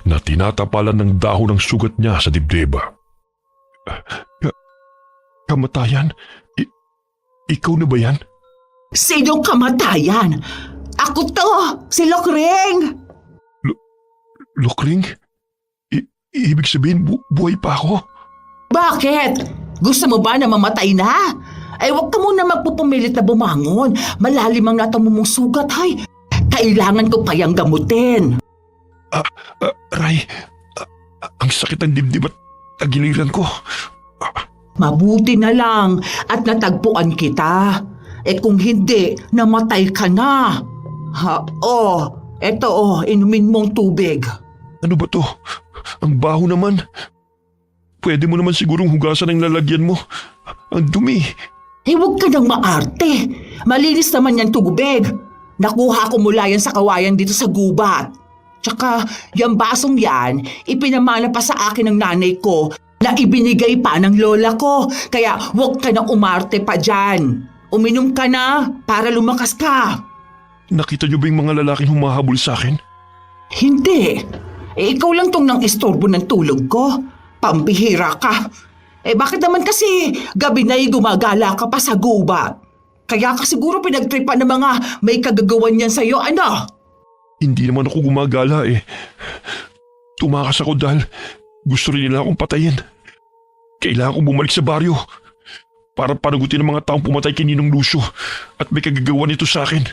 na tinatapalan ng dahon ng sugat niya sa dibdib. Kamatayan? Ikaw na ba yan? Sinong kamatayan? Ako to! Si Lokring! Lukring? Ibig sabihin buhay pa ako? Bakit? Gusto mo ba na mamatay na? Ay huwag ka muna magpupumilit na bumangon. Malalim ang natamo mong sugat, hay. Kailangan ko pa yang gamutin. Ray, ang sakit ng dibdib at tagiliran ko. Mabuti na lang at natagpuan kita. Kung hindi, namatay ka na. Eto inumin mong tubig. Ano ba to? Ang baho naman. Pwede mo naman sigurong hugasan ang lalagyan mo. Ang dumi. Huwag ka nang maarte. Malinis naman yan tubig. Nakuha ko mula yan sa kawayan dito sa gubat. Tsaka, yung basong yan, ipinamana pa sa akin ng nanay ko na ibinigay pa ng lola ko. Kaya huwag ka nang umarte pa dyan. Uminom ka na para lumakas ka. Nakita niyo ba yung mga lalaking humahabol sa akin? Hindi. Ikaw lang tong nang istorbo ng tulog ko. Pambihira ka. Bakit naman kasi gabi na'y gumagala ka pa sa gubat? Kaya ka siguro pinagtripan ng mga may kagagawan yan sa'yo, ano? Hindi naman ako gumagala eh. Tumakas ako dahil gusto rin nila akong patayin. Kailangan kong bumalik sa baryo para panagutin ang mga taong pumatay kay Ninong Lucio at may kagagawa nito sa akin.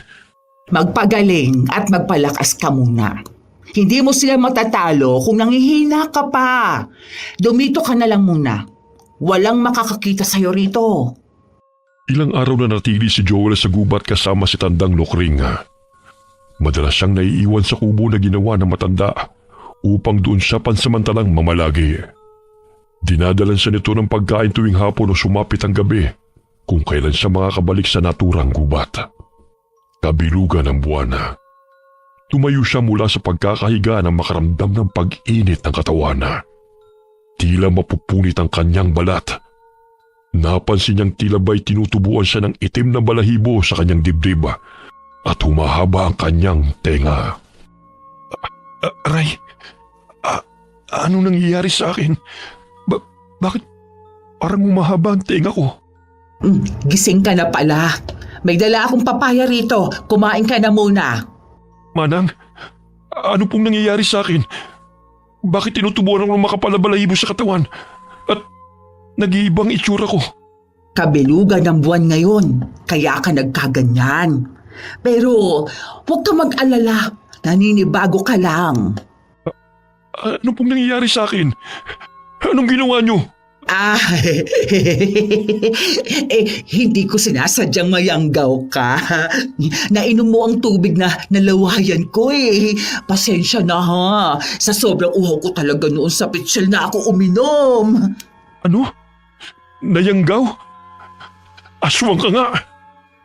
Magpagaling at magpalakas ka muna. Hindi mo sila matatalo kung nangihina ka pa. Dumito ka na lang muna. Walang makakakita sa'yo rito. Ilang araw na natili si Joel sa gubat kasama si Tandang Lokring. Madalas siyang naiiwan sa kubo na ginawa ng matanda upang doon siya pansamantalang mamalagi. Dinadalan siya nito ng pagkain tuwing hapon o sumapit ang gabi kung kailan siya makakabalik sa naturang gubat. Kabilugan ng buwan. Tumayo siya mula sa pagkakahiga nang makaramdam ng pag-init ng katawan. Tila mapupunit ang kanyang balat. Napansin niyang tila ba'y tinutubuan siya ng itim na balahibo sa kanyang dibdib at humahaba ang kanyang tenga. Aray, ano nangyayari sa akin? Bakit parang humahaba ang tenga ko? Gising ka na pala. May dala akong papaya rito. Kumain ka na muna. Manang, ano pong nangyayari sa akin? Bakit tinutubuan ako ng makapalabalahibo sa katawan? At nag-iibang itsura ko? Kabilugan ng buwan ngayon, kaya ka nagkaganyan. Pero huwag ka mag-alala, naninibago ka lang. Ano pong nangyayari sa akin? Anong ginawa niyo? Hindi ko sinasadyang mayanggaw ka. Nainom mo ang tubig na nalawayan ko eh. Pasensya na ha. Sa sobrang uhaw ko talaga noon sa pitsil na ako uminom. Ano? Nayanggaw? Aswang ka nga.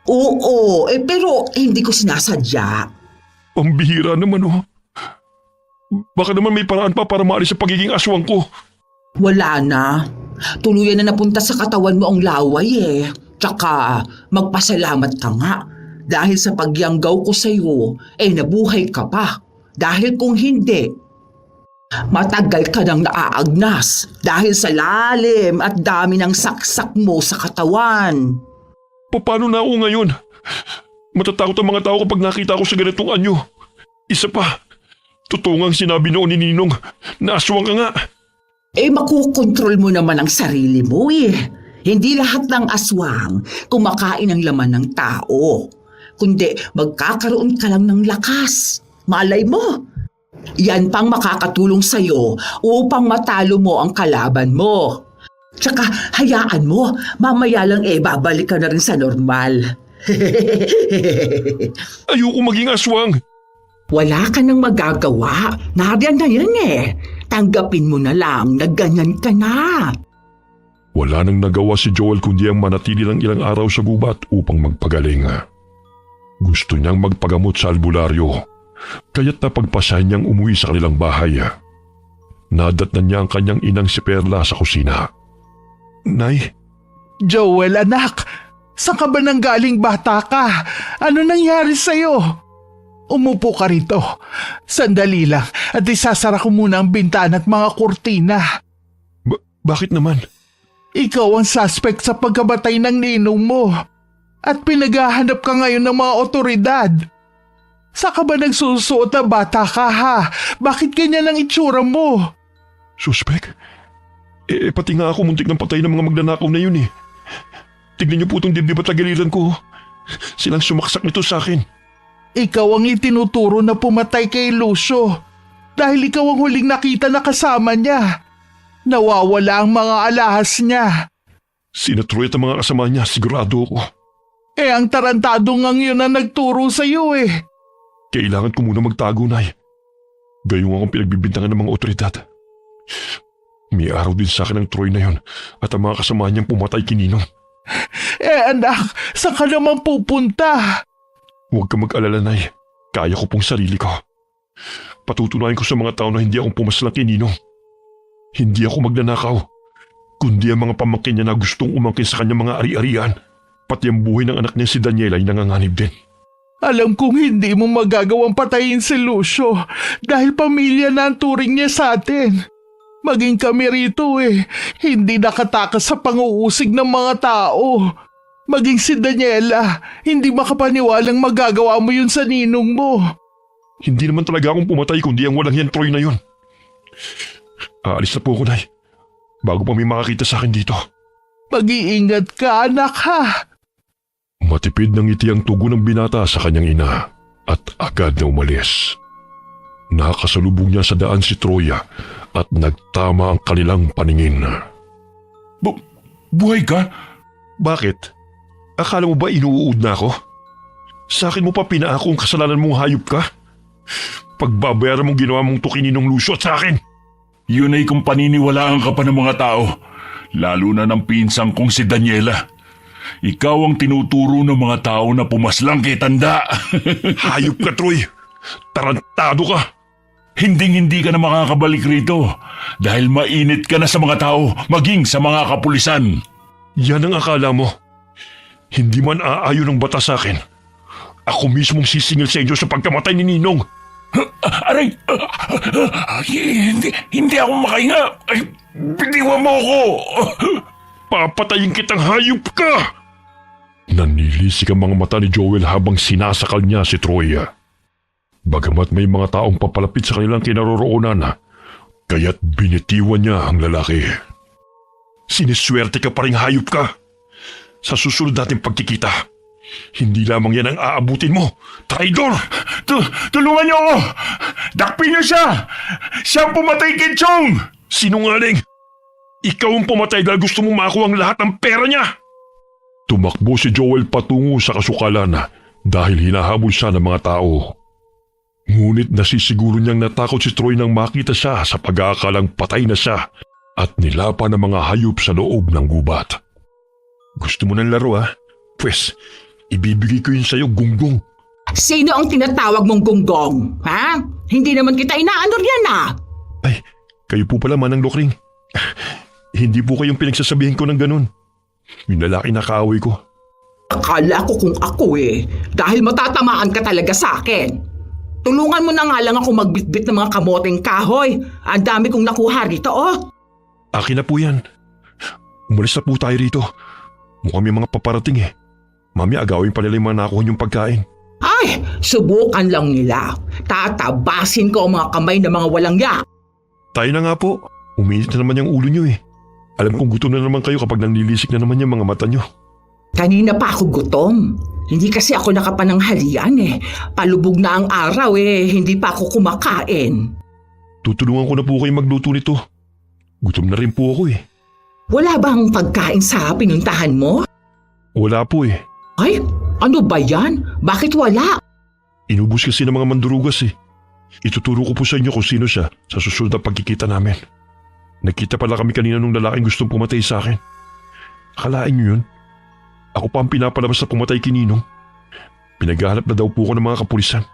Oo, pero hindi ko sinasadya. Pambihira naman oh. Baka naman may paraan pa para maalis sa pagiging aswang ko. Wala na. Tuluyan na napunta sa katawan mo ang laway eh. Tsaka magpasalamat ka nga. Dahil sa pagyanggaw ko sa'yo, nabuhay ka pa. Dahil kung hindi, matagal ka nang naaagnas dahil sa lalim at dami ng saksak mo sa katawan. Paano na ako ngayon? Matatakot ang mga tao kapag nakita ko sa ganitong anyo. Isa pa, totoo ngang sinabi noon ni Ninong na aswang ka nga. Makukontrol mo naman ang sarili mo eh. Hindi lahat ng aswang kumakain ng laman ng tao. Kundi magkakaroon ka lang ng lakas. Malay mo. Yan pang makakatulong sa'yo upang matalo mo ang kalaban mo. Tsaka hayaan mo, mamaya lang babalik ka na rin sa normal. Ayoko maging aswang. Wala ka nang magagawa. Nariyan na yan eh. Tanggapin mo na lang na ganyan ka na. Wala nang nagawa si Joel kundi ang manatili ng ilang araw sa gubat upang magpagaling. Gusto niyang magpagamot sa albularyo, kaya't napagpasahan niyang umuwi sa kanilang bahay. Nadatnan niya ang kanyang inang si Perla sa kusina. Nay? Joel, anak, saan ka ba nanggaling bata ka? Ano nangyari sa'yo? Umupo ka rito. Sandali lang at isasara ko muna ang bintana at mga kurtina. Bakit naman? Ikaw ang suspect sa pagkabatay ng ninong mo. At pinaghahanap ka ngayon ng mga otoridad. Saan ka ba nagsusuot na bata ka ha? Bakit ganyan ang itsura mo? Suspect? Pati nga ako muntik ng patay ng mga magnanakaw na yun eh. Tignan niyo po itong dibdib at tagiliran ko. Silang sumaksak nito sa akin. Ikaw ang itinuturo na pumatay kay Lucio dahil ikaw ang huling nakita na kasama niya. Nawawala ang mga alahas niya. Sina Troy at ang mga kasama niya, sigurado ako. Ang tarantado ngang yun na nagturo sa iyo eh. Kailangan ko muna magtago, Nay. Gayong akong pinagbibintangan ng mga otoridad. May araw din sa akin ang Troy na yun at ang mga kasama niyang pumatay kay Ninong. Anak, saan ka naman pupunta? Huwag ka mag-alala, Nay. Kaya ko pong sarili ko. Patutunayan ko sa mga tao na hindi akong pumaslang kay Ninong. Hindi ako magnanakaw, kundi ang mga pamangkin niya na gustong umangkin sa kanyang mga ari-arian. Pati ang buhay ng anak niya si Daniela ay nanganganib din. Alam kong hindi mo magagawang patayin si Lucio dahil pamilya na ang turing niya sa atin. Maging kami rito hindi nakatakas sa pang-uusig ng mga tao. Maging si Daniela, hindi makapaniwalang magagawa mo yun sa ninong mo. Hindi naman talaga akong pumatay kundi ang walang yan Troy na yun. Aalis na po ako, Nay. Bago pa may makakita sa akin dito. Mag-iingat ka, anak, ha? Matipid ng ngiti ang tugon ng binata sa kanyang ina at agad na umalis. Nakasalubong niya sa daan si Troya at nagtama ang kanilang paningin. Buhay ka? Bakit? Akala mo ba inuud na ako? Sa akin mo pa pinaako ang kasalanan mong hayop ka? Pagbabayaran mong ginawa mong tukininong Lucio at sa akin. Yun ay kung paniniwalaan ka pa ng mga tao, lalo na ng pinsang kong si Daniela. Ikaw ang tinuturo ng mga tao na pumaslang kay tanda. Hayop ka, Troy. Tarantado ka. Hinding-hindi ka na makakabalik rito dahil mainit ka na sa mga tao, maging sa mga kapulisan. Yan ang akala mo. Hindi man aayon ng batas sa akin. Ako mismong sisingil sa inyo sa pagkamatay ni Ninong. Aray! Hindi ako makahinga! Bitiwan mo ako! Papatayin kitang hayop ka! Nanilisik ang mga mata ni Joel habang sinasakal niya si Troya. Bagamat may mga taong papalapit sa kanilang kinaroroonan, kaya't binitiwan niya ang lalaki. Siniswerte ka pa rin hayop ka. Sa susunod nating pagkikita, hindi lamang yan ang aabutin mo, traidor! Tulungan niyo ako! Dakpin niyo siya! Siya ang pumatay kay Chong! Sinungaling! Ikaw ang pumatay dahil gusto mong makuha ang lahat ng pera niya! Tumakbo si Joel patungo sa kasukalan dahil hinahabol siya ng mga tao. Ngunit nasisiguro niyang natakot si Troy nang makita siya sa pag-aakalang patay na siya at nilapan ng mga hayop sa loob ng gubat. Gusto mo ng laro, ha? Pwes, ibibigay ko yun sa'yo, gunggong. Sino ang tinatawag mong gunggong? Ha? Hindi naman kita inaanor yan, Ay, kayo po pala Manang Lokring. Hindi po kayong pinagsasabihin ko ng ganun. Yung lalaki na kaaway ko. Akala ko kung ako dahil matatamaan ka talaga sa akin. Tulungan mo na nga lang ako magbitbit ng mga kamoteng kahoy. Ang dami kong nakuha rito, Akin na po yan. Umalis na po tayo rito. Mukhang may mga paparating Mami, agawin pa nila yung mga nakuha niyong pagkain. Ay, subukan lang nila. Tatabasin ko ang mga kamay ng mga walang yak. Tayo na nga po. Uminit na naman yung ulo niyo Alam kong gutom na naman kayo kapag nanlilisik na naman yung mga mata niyo. Kanina pa ako gutom. Hindi kasi ako nakapananghalian Palubog na ang araw hindi pa ako kumakain. Tutulungan ko na po kayo magluto nito. Gutom na rin po ako Wala bang pagkain sa pinuntahan mo? Wala po Ay, ano ba yan? Bakit wala? Inubos kasi ng mga mandurugas Ituturo ko po sa inyo kung sino siya sa susunod na pagkikita namin. Nagkita pala kami kanina nung lalaking gustong pumatay sa akin. Akalain niyo yun? Ako pa ang pinapalabas na pumatay kay Ninong. Pinaghahanap na daw po ko ng mga kapulisan.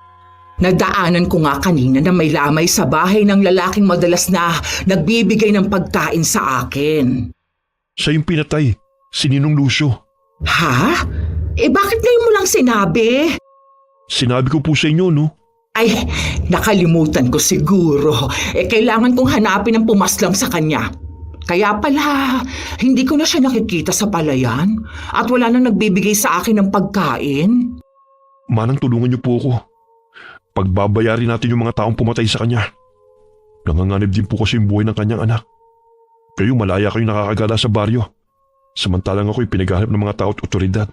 Nadaanan ko nga kanina na may lamay sa bahay ng lalaking madalas na nagbibigay ng pagkain sa akin. Siya yung pinatay, si Ninong Lucio. Ha? Bakit ngayon mo lang sinabi? Sinabi ko po sa inyo, no? Ay, nakalimutan ko siguro. Kailangan kong hanapin ang pumaslang sa kanya. Kaya pala, hindi ko na siya nakikita sa palayan at wala nang nagbibigay sa akin ng pagkain. Manang, tulungan niyo po ako. Pagbabayarin natin yung mga taong pumatay sa kanya. Nanganganib din po kasi yung buhay ng kanyang anak. Kayo malaya kayong nakakagala sa baryo. Samantalang ako'y pinaghahanap ng mga tao at otoridad.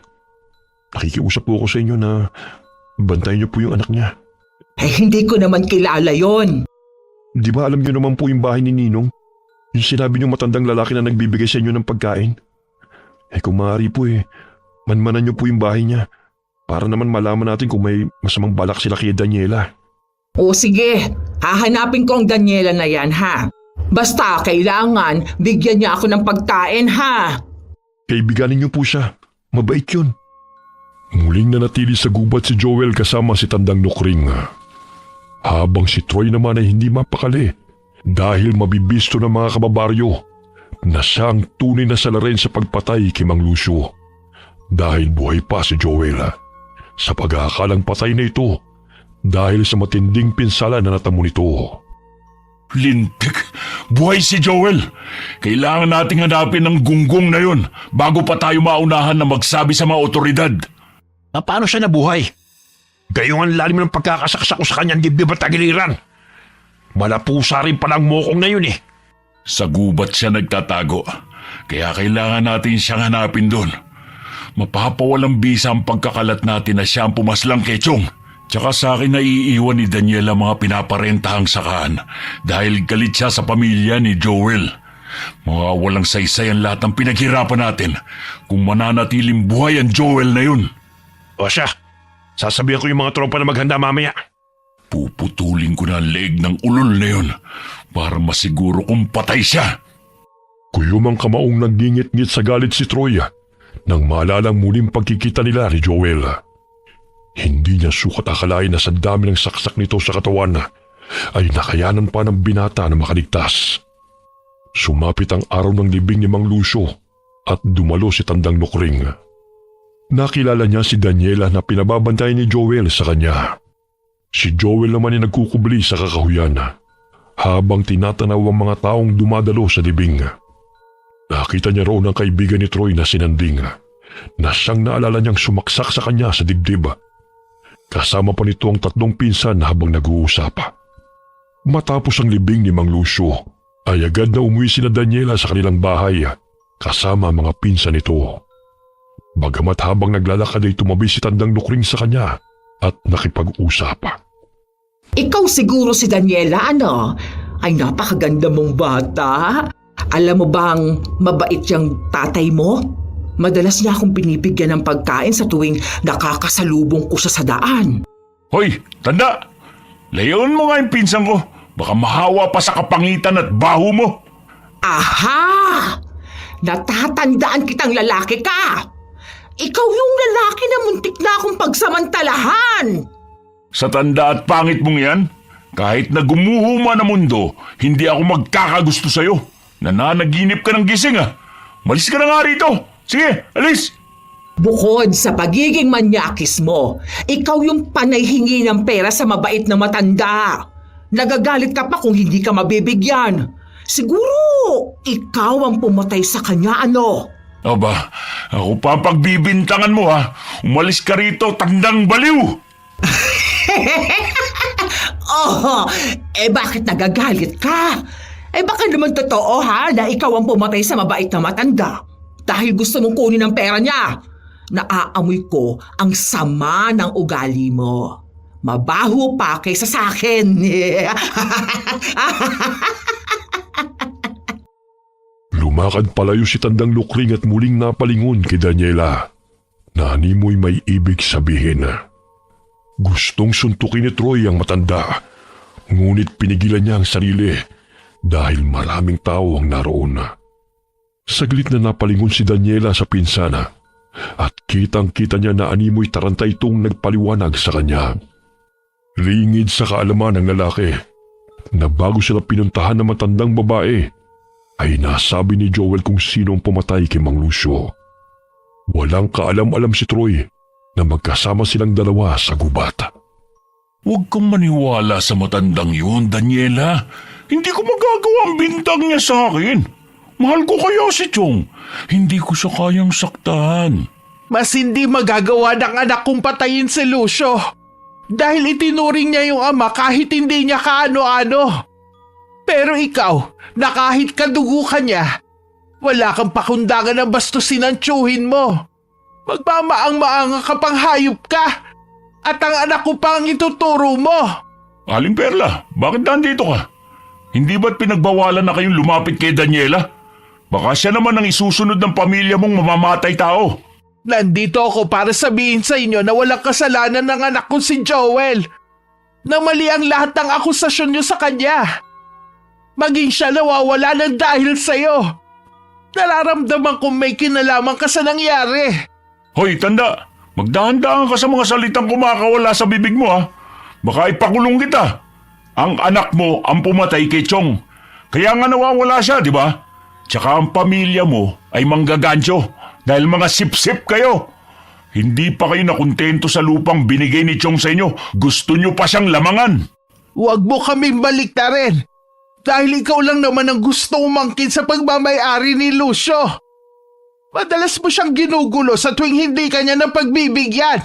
Nakikiusap po ako sa inyo na bantayan niyo po yung anak niya. Hindi ko naman kilala yon. Di ba alam niyo naman po yung bahay ni Ninong? Yung sinabi niyong matandang lalaki na nagbibigay sa inyo ng pagkain. Kung maaari po manmanan niyo po yung bahay niya para naman malaman natin kung may masamang balak sila kay Daniela. O sige, hahanapin ko ang Daniela na yan Basta kailangan bigyan niya ako ng pagkain Kaibiganin niyo po siya. Mabait yun. Muling nanatili sa gubat si Joel kasama si Tandang Nukring. Habang si Troy naman ay hindi mapakali dahil mabibisto ng mga kababaryo na siya ang tunay na salarin sa pagpatay kay Mang Lucio. Dahil buhay pa si Joel sa pag-aakalang patay na ito dahil sa matinding pinsala na natamo nito. Lintik! Buhay si Joel! Kailangan nating hanapin ang gunggong na yun bago pa tayo maunahan na magsabi sa mga otoridad. Paano siya nabuhay? Gayong ang lalim ng pagkakasaksak ko sa kanyang dibdib at tagiliran. Malapusa rin palang mokong na yun eh. Sa gubat siya nagtatago, kaya kailangan natin siyang hanapin doon. Mapapawalang bisa ang pagkakalat natin na siya ang pumaslang kay Chong. Tsaka sa akin naiiwan ni Daniela mga pinaparentahang sakahan dahil galit siya sa pamilya ni Joel. Mga walang saysay ang lahat ng pinaghirapan natin kung mananatiling buhay ang Joel na yun. O siya, sasabihan ko yung mga tropa na maghanda mamaya. Puputulin ko na ang leeg ng ulol na yun para masiguro kung patay siya. Kuyumang kamaong nagngingit-ngit sa galit si Troy nang maalalang muling pagkikita nila ni Joel. Hindi niya sukat akalain na sa dami ng saksak nito sa katawan ay nakayanan pa ng binata na makaligtas. Sumapit ang araw ng libing ni Mang Lucio at dumalo si Tandang Nukring. Nakilala niya si Daniela na pinababantay ni Joel sa kanya. Si Joel naman ay nagkukubli sa kakahuyan habang tinatanaw ang mga taong dumadalo sa libing. Nakita niya roon ang kaibigan ni Troy na sinanding na siyang naalala niyang sumaksak sa kanya sa dibdib. Kasama pa nito ang 3 pinsan habang nag-uusap. Matapos ang libing ni Mang Lucio, ay agad na umuwi sina Daniela sa kanilang bahay kasama mga pinsan nito. Bagamat habang naglalakad ay tumabi si Tandang Nukring sa kanya at nakipag-usap. Ikaw siguro si Daniela, ano? Ay napakaganda mong bata. Alam mo bang mabait yung tatay mo? Madalas niya akong binibigyan ng pagkain sa tuwing nakakasalubong ko siya sa daan. Hoy, Tanda! Layon mo nga yung pinsan ko. Baka mahawa pa sa kapangitan at baho mo. Aha! Natatandaan kitang lalaki ka! Ikaw yung lalaki na muntik na akong pagsamantalahan! Sa tanda at pangit mong yan, kahit na gumuho man ang mundo, hindi ako magkakagusto sa'yo. Nananaginip ka ng gising Malis ka na nga rito! Sige, alis! Bukod sa pagiging manyakis mo, ikaw yung panayhingi ng pera sa mabait na matanda. Nagagalit ka pa kung hindi ka mabibigyan. Siguro, ikaw ang pumatay sa kanya, ano? Aba, ako pa ang pagbibintangan mo Umalis ka rito, tandang baliw! Oh, bakit nagagalit ka? Baka naman totoo na ikaw ang pumatay sa mabait na matanda. Dahil gusto mong kunin ang pera niya. Naaamoy ko ang sama ng ugali mo. Mabaho pa kaysa sa akin. Lumakad palayo si Tandang Nukring at muling napalingon kay Daniela. Nanimoy may ibig sabihin. Gustong suntukin ni Troy ang matanda. Ngunit pinigilan niya ang sarili dahil maraming tao ang naroon. Saglit na napalingon si Daniela sa pinsana at kitang-kita niya na animoy taranta itong nagpaliwanag sa kanya. Ringid sa kaalaman ng lalaki na bago sila pinuntahan ng matandang babae ay nasabi ni Joel kung sino ang pumatay kay Mang Lucio. Walang kaalam-alam si Troy na magkasama silang dalawa sa gubat. Huwag kang maniwala sa matandang yun, Daniela. Hindi ko magagawa ang bintang niya sa akin. Mahal ko kaya si Chong. Hindi ko siya kayang saktan. Mas hindi magagawa ng anak kong patayin si Lucio. Dahil itinuring niya yung ama kahit hindi niya kaano-ano. Pero ikaw, na kahit kadugo ka niya, wala kang pakundangan ng bastusin ang tiyuhin mo. Magmamaang-maanga ka pang hayop ka. At ang anak ko pa ang ituturo mo. Aling Perla, bakit nandito ka? Hindi ba't pinagbawalan na kayong lumapit kay Daniela? Baka siya naman ang isusunod ng pamilya mong mamamatay tao. Nandito ako para sabihin sa inyo na walang kasalanan ng anak ko si Joel. Na mali ang lahat ng akusasyon niyo sa kanya. Maging siya nawawala ng dahil sa'yo. Nararamdaman kong may kinalaman ka sa nangyari. Hoy, Tanda! Magdahan-dahan ka sa mga salitang kumakawala sa bibig mo Baka ipakulong kita. Ang anak mo ang pumatay kay Chong. Kaya nga nawawala siya, di ba? Tsaka ang pamilya mo ay manggagancho dahil mga sip-sip kayo. Hindi pa kayo nakontento sa lupang binigay ni Chong sa inyo. Gusto nyo pa siyang lamangan. Huwag mo kaming baliktarin. Dahil ikaw lang naman ang gusto umangkin sa pagmamayari ni Lucio. Madalas mo siyang ginugulo sa tuwing hindi kanya ng pagbibigyan.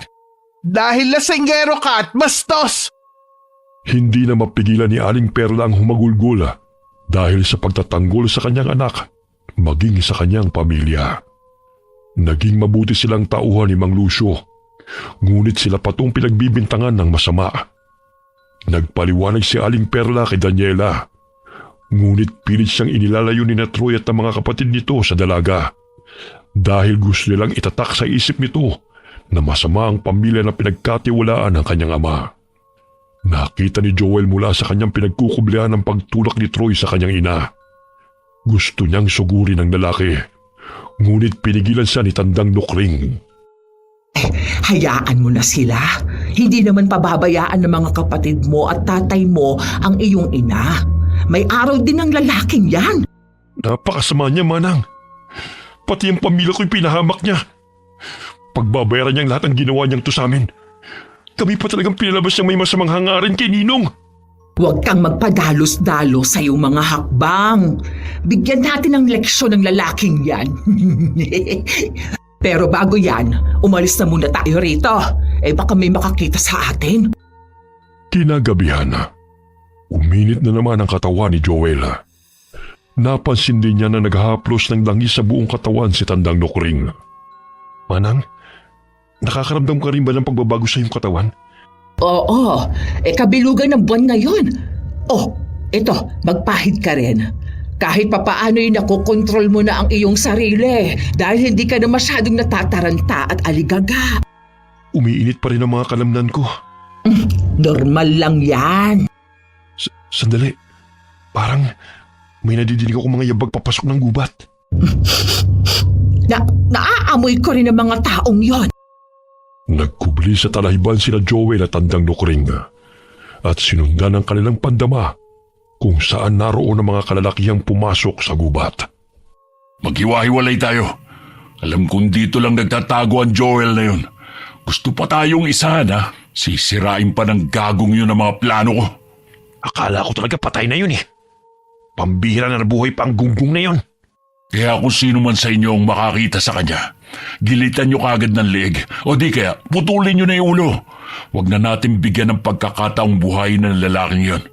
Dahil lasinggero ka at bastos! Hindi na mapigilan ni Aling Perla ang humagulgula dahil sa pagtatanggol sa kanyang anak, maging sa kanyang pamilya. Naging mabuti silang tauhan ni Mang Lucio, ngunit sila patong pinagbibintangan ng masama. Nagpaliwanag si Aling Perla kay Daniela, ngunit pilit siyang inilalayo ni na Troy at ang mga kapatid nito sa dalaga dahil gusto nilang itatak sa isip nito na masama ang pamilya na pinagkatiwalaan ng kanyang ama. Nakita ni Joel mula sa kanyang pinagkukublehan ng pagtulak ni Troy sa kanyang ina. Gusto niyang sugurin ang lalaki, ngunit pinigilan siya ni Tandang Nukring. Hayaan mo na sila. Hindi naman pababayaan ng mga kapatid mo at tatay mo ang iyong ina. May araw din ang lalaking yan. Napakasama niya, Manang. Pati ang pamilya ko'y pinahamak niya. Pagbabayaran niyang lahat ng ginawa niyang to sa amin. Kami pa talagang pinalabas niyang may masamang hangarin kay Ninong. Huwag kang magpadalos-dalos sa iyong mga hakbang. Bigyan natin ng leksyon ng lalaking yan. Pero bago yan, umalis na muna tayo rito. Baka may makakita sa atin. Kinagabihan na. Uminit na naman ang katawan ni Joel. Napansin din niya na naghahaplos ng langis sa buong katawan si Tandang Nukring. Manang, nakakaramdam ka rin ba ng pagbabago sa iyong katawan? Oo, kabilugan ng buwan ngayon. Oh, eto, magpahid ka rin. Kahit papaano'y nakokontrol mo na ang iyong sarili dahil hindi ka na masyadong natataranta at aligaga. Umiinit pa rin ang mga kalamnan ko. Normal lang yan. Sandali, parang may nadidinig ako mga yabag papasok ng gubat. Naaamoy ko rin ang mga taong yon. Nagkubli sa talahiban sila Joel at Tandang Nukring at sinundan ang kanilang pandama kung saan naroon ang mga kalalakihang pumasok sa gubat. Maghiwa-hiwalay tayo. Alam kong dito lang nagtatago ang Joel na yun. Gusto pa tayong isahan, ha? Sisirain pa ng gagong yun ang mga plano ko. Akala ko talaga patay na yun eh. Pambihira na nabuhay pa ang gunggong na yun. Kaya kung sino man sa inyo ang makakita sa kanya, gilitan nyo kagad ng leeg o di kaya putulin nyo na yung ulo. Huwag na natin bigyan ng pagkakataong buhayin ng lalaking yon.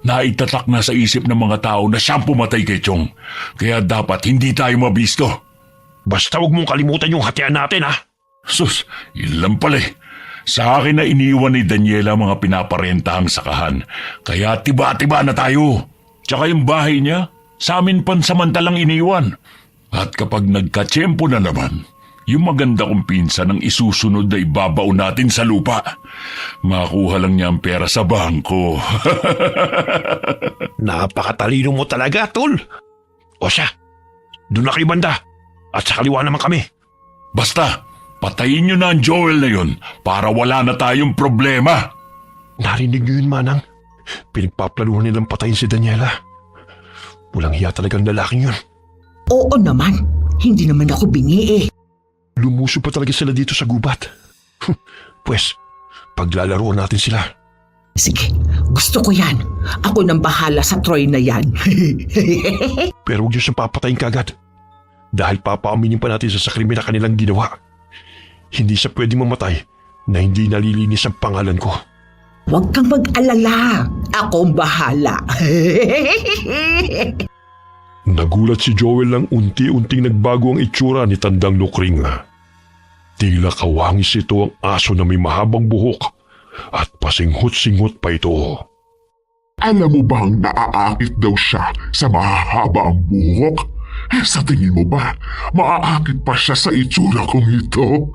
Naitatak na sa isip ng mga tao na siyang pumatay kay Chong. Kaya dapat hindi tayo mabisto. Basta huwag mong kalimutan yung hatian natin ha. Sus, yun lang pala eh. Sa akin na iniwan ni Daniela mga pinaparentahang sakahan. Kaya tiba-tiba na tayo. Tsaka yung bahay niya, sa amin pansamantalang iniwan. At kapag nagkatsyempo na naman, yung maganda kong pinsan ang isusunod na ibabaon natin sa lupa. Makuha lang niya ang pera sa bangko. Napakatalino mo talaga, Tol. O siya, doon na kayo banda. At sa kaliwa naman kami. Basta, patayin niyo na ang Joel na yun para wala na tayong problema. Narinig niyo yun, Manang. Pinagpaplanuhan nilang patayin si Daniela. Walang hiya talagang lalaking yun. Oo naman, hindi naman ako bingi eh. Lumuso pa talaga sila dito sa gubat. Pwes, paglalaroan natin sila. Sige, gusto ko yan. Ako nang bahala sa Troy na yan. Pero huwag niyo siyang papatayin kagad. Dahil papaaminin pa natin sa krimen na kanilang ginawa. Hindi siya pwedeng mamatay na hindi nalilinis ang pangalan ko. Huwag kang mag-alala. Ako ang bahala. Nagulat si Joel lang unti-unting nagbago ang itsura ni Tandang Nukring. Tila kawangis ito ang aso na may mahabang buhok at pasinghot-singhot pa ito. Alam mo bang naaakit daw siya sa mahahaba ang buhok? Sa tingin mo ba, maaakit pa siya sa itsura kong ito?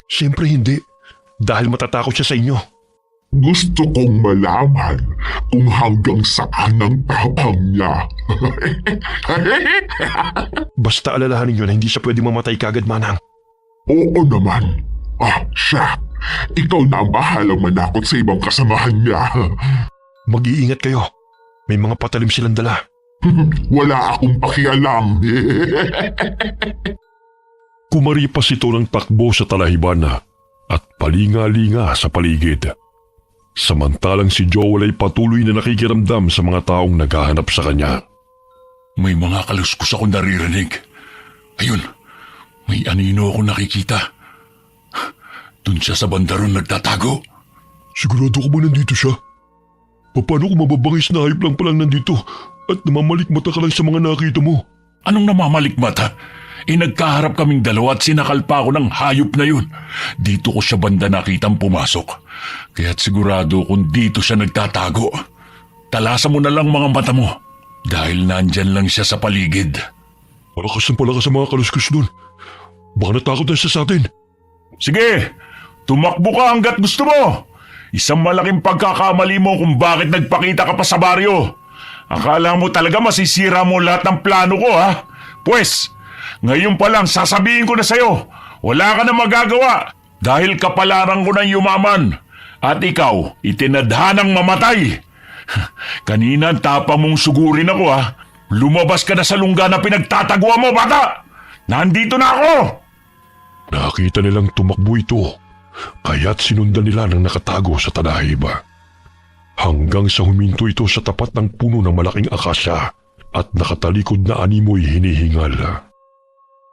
Siyempre hindi, dahil matatakot siya sa inyo. Gusto kong malaman kung hanggang saan ang tapang niya. Basta alalahanin niyo na hindi siya pwedeng mamatay kagad, Manang. Oo naman. Siya. Ikaw na ang bahalang manakot sa ibang kasamahan niya. Mag-iingat kayo. May mga patalim silang dala. Wala akong pakialam. Kumaripas ito ng takbo sa talahiban at palinga-linga sa paligid. Samantalang si Joel ay patuloy na nakikiramdam sa mga taong naghahanap sa kanya. May mga kaluskos akong naririnig. Ayun, may anino akong nakikita. Doon siya sa bandaron nagtatago. Sigurado ka ba nandito siya? Paano kung mababangis na hayop lang palang nandito at namamalikmata ka lang sa mga nakita mo? Anong namamalikmata? Nagkaharap kaming dalawa at sinakal pa ako ng hayop na yun. Dito ko siya banda nakitang pumasok. Kaya't sigurado kung dito siya nagtatago. Talasan mo na lang mga mata mo. Dahil nandyan lang siya sa paligid. Palakas sa mga kaluskus nun. Baka natakot na siya sa atin. Sige, tumakbo ka hanggat gusto mo. Isang malaking pagkakamali mo kung bakit nagpakita ka pa sa baryo. Akala mo talaga masisira mo lahat ng plano ko, ha? Pues, ngayon pa lang sasabihin ko na sa'yo, wala ka na magagawa dahil kapalaran ko ng yumaman. At ikaw, itinadhanang mamatay. Kanina ang tapang mong sugurin ako, ha? Lumabas ka na sa lungga na pinagtataguan mo, bata! Nandito na ako! Nakita nilang tumakbo ito, kaya't sinundan nila ng nakatago sa tadahiba. Hanggang sa huminto ito sa tapat ng puno ng malaking akasya at nakatalikod na animoy hinihingal.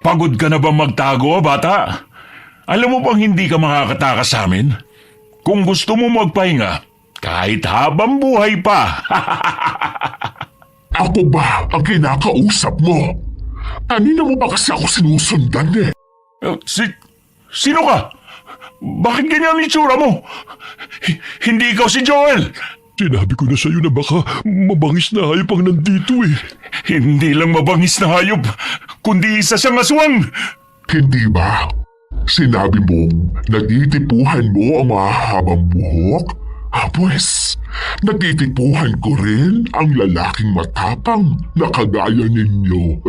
Pagod ka na ba magtago, bata? Alam mo bang hindi ka makakatakas sa amin? Kung gusto mo magpahinga, kahit habang buhay pa. Ako ba ang kinakausap mo? Kanina mo ba kasi ako sinusundan eh? Sino ka? Bakit ganyan ang itsura mo? Hindi ikaw si Joel! Sinabi ko na sa'yo na baka mabangis na hayop ang nandito eh. Hindi lang mabangis na hayop, kundi isa siyang aswang! Hindi ba? Sinabi mong natitipuhan mo ang mahahabang buhok? Pues, natitipuhan ko rin ang lalaking matapang na kagaya ninyo.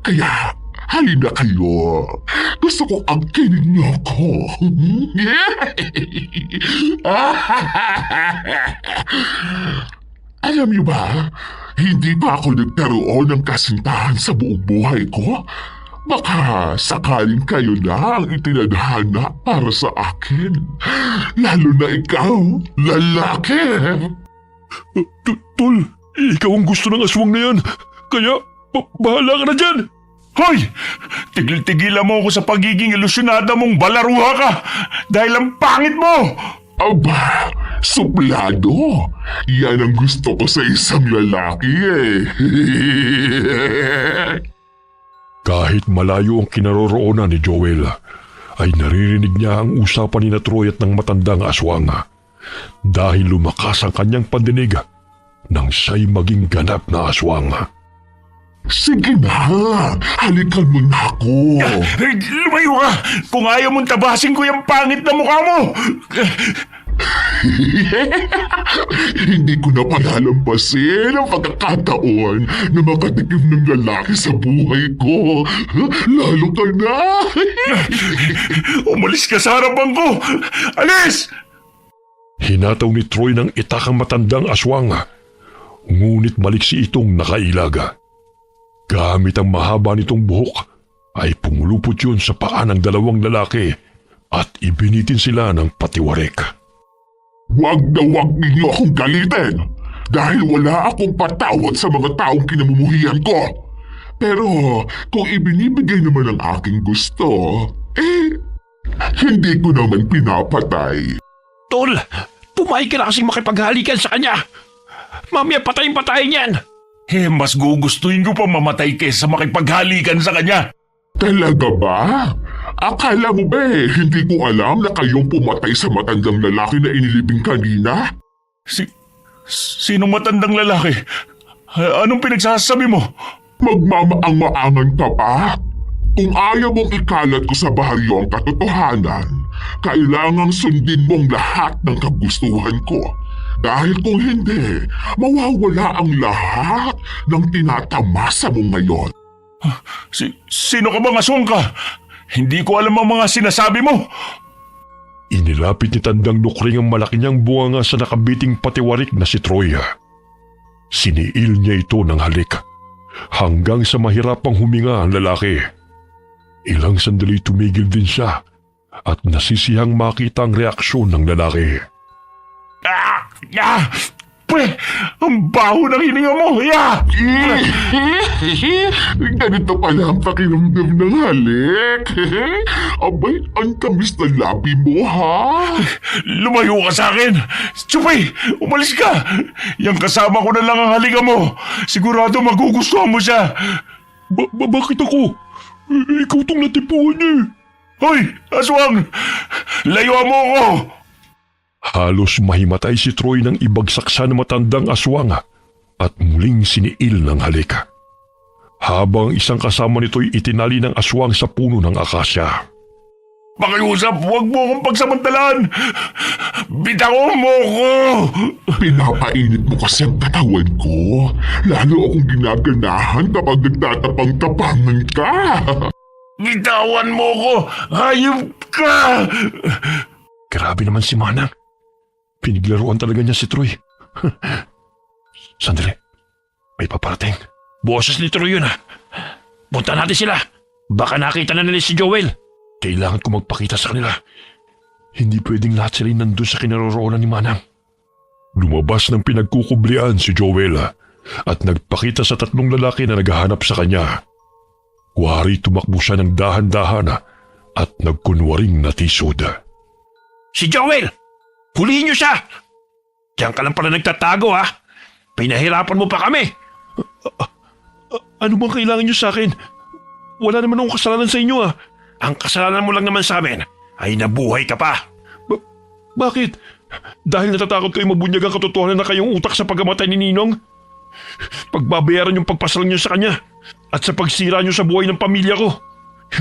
Kaya, halina kayo. Gusto ko angkinin niyo ako. Alam niyo ba, hindi pa ako nagkaroon ng kasintahan sa buong buhay ko. Baka sakaling kayo na ang itinadhana para sa akin. Lalo na ikaw, lalaki. Tol, ikaw ang gusto ng aswang na yan. Kaya, bahala ka na dyan. Hoy! Tigil-tigilan mo ako sa pagiging ilusyonada mong balaruha ka dahil ang pangit mo! Aba, suplado. Yan ang gusto ko sa isang lalaki eh. Kahit malayo ang kinaroroonan ni Joel, ay naririnig niya ang usapan ni na Troy at ng matandang aswang. Dahil lumakas ang kanyang pandinig nang siya'y maging ganap na aswang. Sige na, halikan mo na ako. Lumayo ka! Kung ayaw mong tabasin ko yung pangit na mukha mo! Hindi ko na palalampasin ang pagkakataon na makatikim ng lalaki sa buhay ko. Lalo ka na. Umalis ka sa harapan ko! Alis! Hinataw ni Troy ng itakang matandang aswang, ngunit maliksi itong nakailaga. Gamit ang mahaba nitong buhok, ay pumulupot yun sa paa ng dalawang lalaki at ibinitin sila ng patiwarik. Huwag na huwag ninyo akong galitin dahil wala akong patawad sa mga taong kinamumuhian ko. Pero kung ibinibigay naman ang aking gusto, hindi ko naman pinapatay. Tol, pumayag ka na kasing makipaghalikan sa kanya. Mamaya patayin yan. Mas gugustuhin ko pa mamatay kesa makipaghalikan sa kanya. Talaga ba? Akala mo ba hindi ko alam na kayong pumatay sa matandang lalaki na inilibing kanina? Sinong matandang lalaki? Anong pinagsasabi mo? Magmamaang-maangan ka pa? Kung ayaw mong ikalat ko sa baryo ang katotohanan, kailangang sundin mong lahat ng kagustuhan ko. Dahil kung hindi, mawawala ang lahat ng tinatamasa mo ngayon. Sino ka bang aswang ka? Hindi ko alam ang mga sinasabi mo. Inilapit ni Tandang Nukring ang malaki niyang bunganga sa nakabiting patiwarik na si Troy. Siniil niya ito ng halik hanggang sa mahirapang huminga ang lalaki. Ilang sandali tumigil din siya at nasisihang makita ang reaksyon ng lalaki. Pre, ang baho ng hininga mo. Ya! Ganito pala ang pakiramdam ng halik. Abay, ang tamis na labi mo, ha? Lumayo ka sa akin. Chupay, umalis ka. Yang kasama ko na lang ang halika mo. Sigurado magugustuhan mo siya. Bakit ako? Ikaw tong natipuan niya. Hoy, aswang! Layuan mo ako! Halos mahimatay si Troy nang ibagsak siya ng matandang aswang at muling siniil ng halika. Habang isang kasama nito'y itinali ng aswang sa puno ng akasya. Pakiusap, huwag mo akong pagsamantalaan! Bitawan mo ako! Pinapainit mo kasi ang katawan ko. Lalo akong ginaganahan kapag nagtatapang-tapangan ka. Bitawan mo ako! Hayop ka! Grabe naman si Manang. Piniglaruan talaga niya si Troy. Sandali, may paparating. Boses ni Troy yun, Punta natin sila. Baka nakita na nila si Joel. Kailangan ko magpakita sa kanila. Hindi pwedeng lahat sila nandun sa kinaroroonan ni Manang. Lumabas ng pinagkukublian si Joel at nagpakita sa 3 lalaki na naghahanap sa kanya. Wari tumakbo siya ng dahan-dahan at nagkunwaring natisod. Si Joel! Hulihin niyo siya! Diyan ka lang pala nagtatago, Pinahirapan mo pa kami. Ano bang kailangan niyo sa akin? Wala naman akong kasalanan sa inyo, Ang kasalanan mo lang naman sa amin ay nabuhay ka pa. Bakit? Dahil natatakot kayo mabunyag ang katotohanan na kayong utak sa pagkamatay ni Ninong? Pagbabayaran yung pagpasalang niyo sa kanya at sa pagsira niyo sa buhay ng pamilya ko.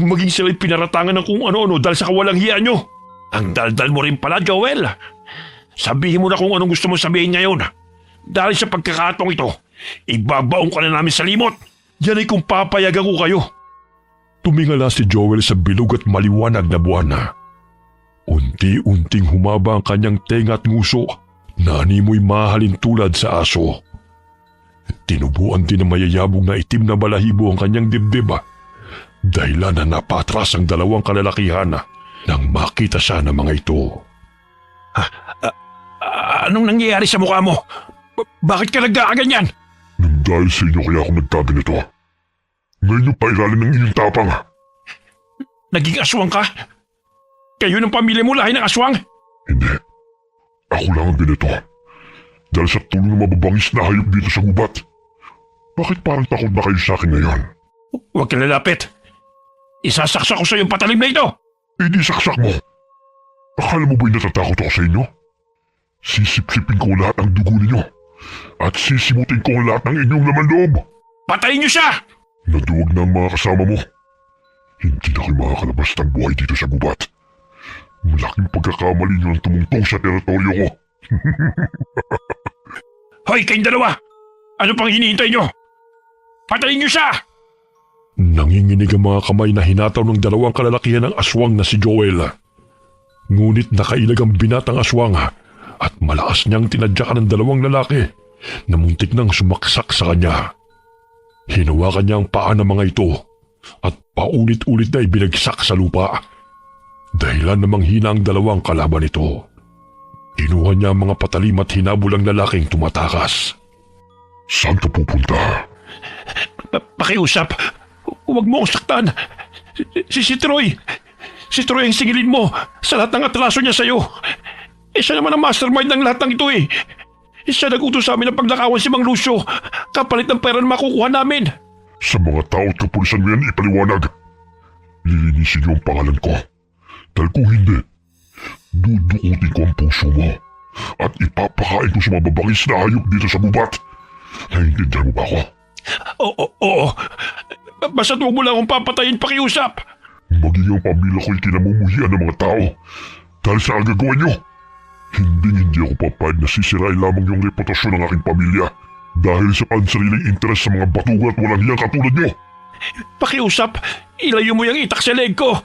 Maging sila'y pinaratangan ng kung ano-ano dahil sa kawalang hiya niyo. Ang daldal mo rin pala, Joel. Sabihin mo na kung anong gusto mo sabihin ngayon. Dahil sa pagkakataong ito, ibabaong ka na namin sa limot. Yan ay kung papayagan ko kayo. Tumingala si Joel sa bilog at maliwanag na buwan. Unti-unting humaba ang kanyang tenga at nguso na animoy mahalin tulad sa aso. Tinubuan din ng mayayabong na itim na balahibo ang kanyang dibdib dahilan na napatras ang 2 kalalakihan nang makita siya ng mga ito. Anong nangyayari sa mukha mo? Bakit ka nagkakaganyan? Nang dahil sa inyo kaya ako nagkaganito. Ngayon yung pairalan ng inyong tapang. Naging aswang ka? Kayo ng pamilya mo lahi ng aswang? Hindi. Ako lang ang ganito. Dahil sa tulong ng mababangis na hayop dito sa gubat. Bakit parang takot na kayo sa akin ngayon? Huwag ka lalapit. Isasaksak ko sa iyong patalim na ito. Hindi saksak mo. Akala mo ba'y natatakot ako sa inyo? Sisip-sipin ko lahat ng dugo ninyo. At sisimutin ko lahat ng inyong laman loob. Patayin niyo siya! Naduwag na ang mga kasama mo. Hindi na kayo makakalabas ng buhay dito sa gubat. Malaking pagkakamali nyo ang tumungtong sa teritoryo ko. Hoy, kayong dalawa! Ano pang hinihintay nyo? Patayin niyo siya! Nanginginig ang mga kamay na hinataw ng 2 kalalakihan ng aswang na si Joel. Ngunit nakailag ang binatang aswang at malakas niyang tinadyakan ng 2 lalaki na muntik nang sumaksak sa kanya. Hinawakan niya ang paa ng mga ito at paulit-ulit na ibinagsak sa lupa. Dahilan namang hina ang 2 kalaban nito. Kinuha niya ang mga patalim at hinabol ang lalaking tumatakas. Saan ka pupunta? Pakiusap. Huwag mo akong saktan. Si Troy. Si Troy ang singilin mo sa lahat ng atraso niya sa'yo. Siya naman ang mastermind ng lahat ng ito . Siya nag-utos sa amin ng paglakawan si Mang Lucio kapalit ng pera na makukuha namin. Sa mga tao at kapulisan mo yan ipaliwanag. Lilinisin niyo ang pangalan ko. Dahil kung hindi, dudukutin ko ang puso mo at ipapakain ko sa mga babangis na hayop dito sa gubat. Naiintindihan mo ba ako? Oo. Basta huwag mo lang akong papatayin, pakiusap. Magiging ang pamilya ko'y kinamumuhian ng mga tao dahil sa agagawa niyo. Hindi ako papayag na sisirain lamang yung reputasyon ng aking pamilya dahil sa pansariling interes sa mga batugan at walang hiyang katulad niyo. Pakiusap, ilayo mo yung itak sa leg ko.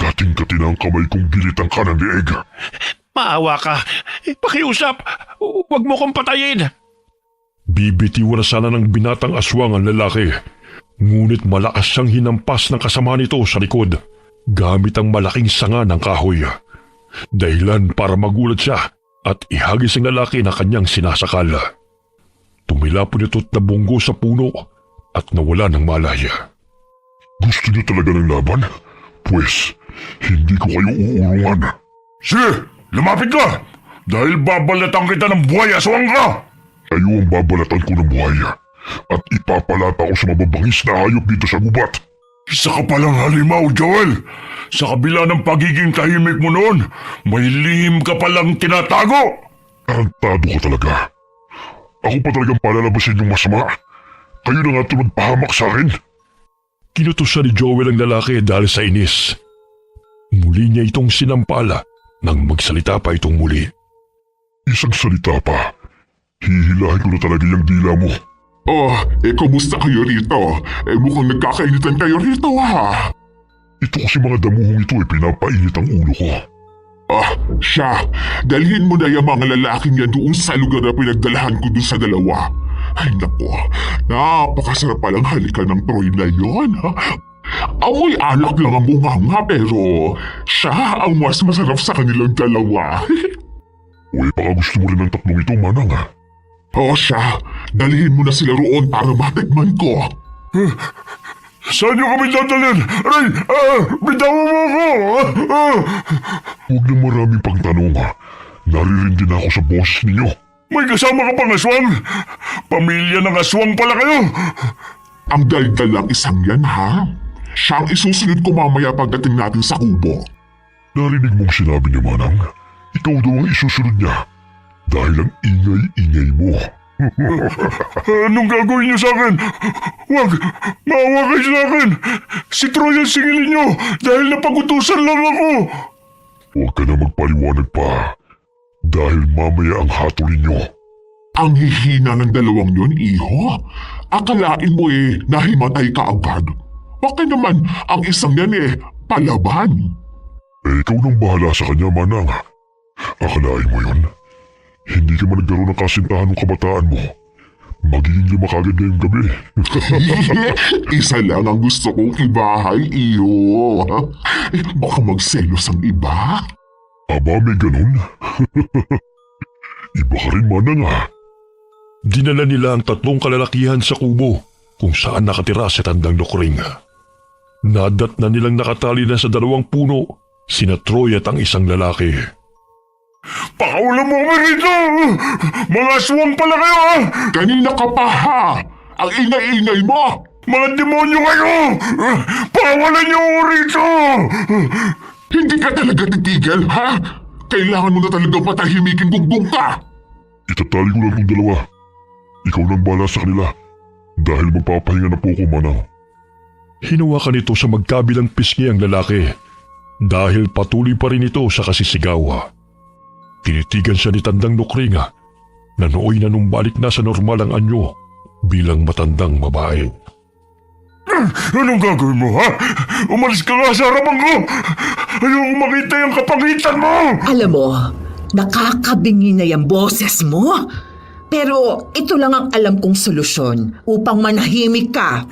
Kating-katina ang kamay kong gilitan ka ng leeg. Maawa ka. Pakiusap, huwag mo kong patayin. Bibitiwan na sana ng binatang aswang ang lalaki. Ngunit malakas siyang hinampas ng kasama nito sa likod gamit ang malaking sanga ng kahoy. Dahilan para magulat siya at ihagis ang lalaki na kanyang sinasakal. Tumilapon ito't nabunggo sa puno at nawala ng malaya. Gusto niyo talaga ng laban? Pwes, hindi ko kayo uurungan. Sige, lumapit ka! Dahil babalatan kita ng buhay, aswang ka! Kayo ang babalatan ko ng buhaya at ipapalata ko sa mababangis na hayop dito sa gubat. Isa ka palang halimaw, Joel! Sa kabila ng pagiging tahimik mo noon, may lihim ka palang tinatago! Tarantado ka talaga. Ako pa talagang palalabasin yung masama. Kayo na nga ito nagpahamak sa akin. Kinutusan ni Joel ang lalaki dahil sa inis. Muli niya itong sinampala nang magsalita pa itong muli. Isang salita pa. Hihilahin ko na talaga yung dila mo. Oh, kumusta kayo rito? Mukhang nagkakainitan kayo rito ha. Ito kasi mga damuhong ito pinapainit ang ulo ko. Siya, dalhin mo na yung mga lalaking yan doon sa lugar na pinagdalahan ko doon sa dalawa. Ay nako, napakasarap palang halikan ng Troy na yon. Amoy alak lang ang bunganga pero siya ang mas masarap sa kanilang dalawa. Uy, baka gusto mo rin ng tatlong ito, Manang. Siya, dalhin mo na sila roon para matikman ko. Saan niyo kami dadalhin? Aray! Bitawan mo ako! Huwag na maraming pagtanong. Naririndi na ako sa boses ninyo. May kasama ka pang aswang? Pamilya ng aswang pala kayo! Ang daldal lang isang yan ha. Siya ang isusunod ko mamaya pagdating natin sa kubo. Narinig mong sinabi niya, Manang. Ikaw daw ang isusunod niya. Dahil ang ingay-ingay mo. Anong gagawin niyo sa akin? Huwag! Maawa kayo sa akin! Si Troy ang singilin niyo dahil napagutusan lang ako! Huwag ka na magpaliwanag pa. Dahil mamaya ang hatulin niyo. Ang hihina ng dalawang yun, iho. Akalain mo nahimatay ka agad. Bakit naman ang isang yan palaban? Ikaw nang bahala sa kanya, Manang. Akalain mo yun? Hindi ka man nagkaroon ng kasintahan ng kabataan mo. Magiging lima kagad ngayong gabi. Isa lang ang gusto kong ibahay, iyo. Baka magselos ang iba. Aba, may ganun? Iba ka rin, Manang. Dinala nila ang tatlong kalalakihan sa kubo kung saan nakatira si Tandang Nokring. Nadat na nilang nakatali na sa dalawang puno sina Troy at ang isang lalaki. Pakaulan mo kami rito! Mga aswang pala kayo ha! Kanina ka pa ha! Ang ingay-ingay mo! Mga demonyo kayo! Pakawalan niyo ako rito! Hindi ka talaga titigil ha? Kailangan mo na talagang patahimikin bugbong ka! Itatali ko lang itong dalawa. Ikaw nang bahala sa kanila. Dahil magpapahinga na po ko, Manang. Hinawakan ito sa magkabilang pisngi ang lalaki. Dahil patuloy pa rin ito sa kasisigaw. Tinitigan siya ni Tandang Nokring na nooy na nung balik na sa normal ang anyo bilang matandang babae. Anong gagawin mo ha? Umalis ka nga sa harapan ko! Ayoko makita yung kapangitan mo! Alam mo, nakakabingi na yung boses mo. Pero ito lang ang alam kong solusyon upang manahimik ka.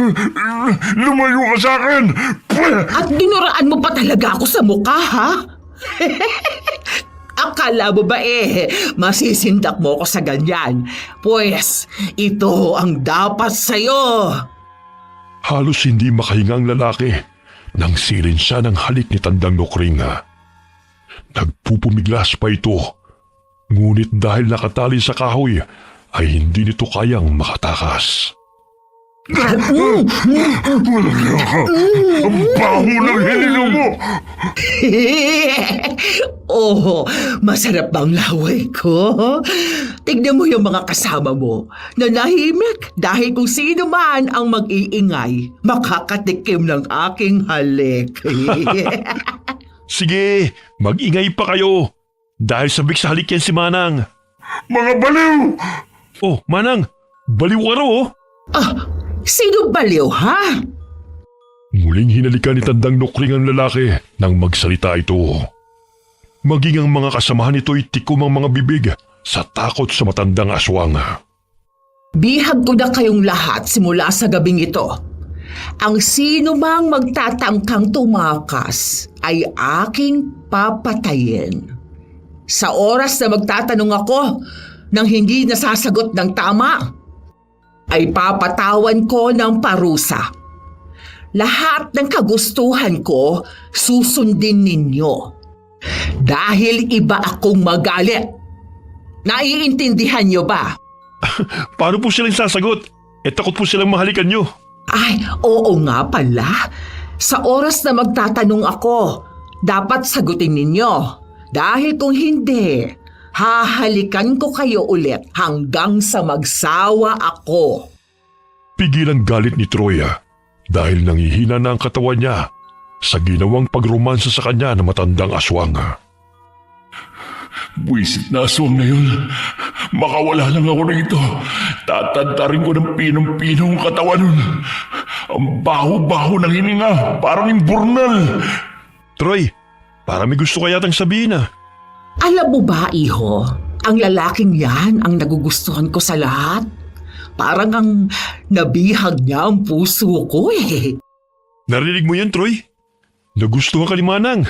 Lumayo ka sa akin! At dinuraan mo pa talaga ako sa mukha, ha? Akala mo ba masisindak mo ko sa ganyan? Pues, ito ang dapat sa'yo. Halos hindi makahinga ang lalaki nang silin siya ng halik ni Tandang Nokring. Nagpupumiglas pa ito, ngunit dahil nakatali sa kahoy ay hindi nito kayang makatakas. Wala ka! Ang baho ng hininga mo! Oh, masarap bang laway ko? Tignan mo yung mga kasama mo na nahimik dahil kung sino man ang mag-iingay, makakatikim ng aking halik. Sige, mag-ingay pa kayo. Dahil sabik sa halik yan si Manang. Mga baliw! Oh, Manang, baliw ka raw oh. Sino baliw, ha? Muling hinalikan ni Tandang Nokring ang lalaki nang magsalita ito. Maging ang mga kasamahan nito ay tikom ang mga bibig sa takot sa matandang aswang. Bihag ko na kayong lahat simula sa gabing ito. Ang sino mang magtatangkang tumakas ay aking papatayin. Sa oras na magtatanong ako nang hindi nasasagot ng tama, ay papatawan ko ng parusa. Lahat ng kagustuhan ko susundin ninyo. Dahil iba akong magalit. Naiintindihan nyo ba? Paano po silang sasagot? Takot po silang mahalikan nyo. Ay, oo nga pala. Sa oras na magtatanong ako, dapat sagutin ninyo. Dahil kung hindi, hahalikan ko kayo ulit hanggang sa magsawa ako. Pigil ang galit ni Troya dahil nangihina na ang katawan niya sa ginawang pagromansa sa kanya na matandang aswang. Buwisit na aswang na yun. Makawala lang ako rito. Tatantarin ko ng pinong-pino ang katawan nun. Ang baho-baho ng hininga, parang imburnal. Troy, para may gusto ka yatang sabihin Alam mo ba, iho, ang lalaking yan ang nagugustuhan ko sa lahat. Parang ang nabihag niya ang puso ko eh. Narinig mo yan, Troy? Nagustuhan ka ni Manang.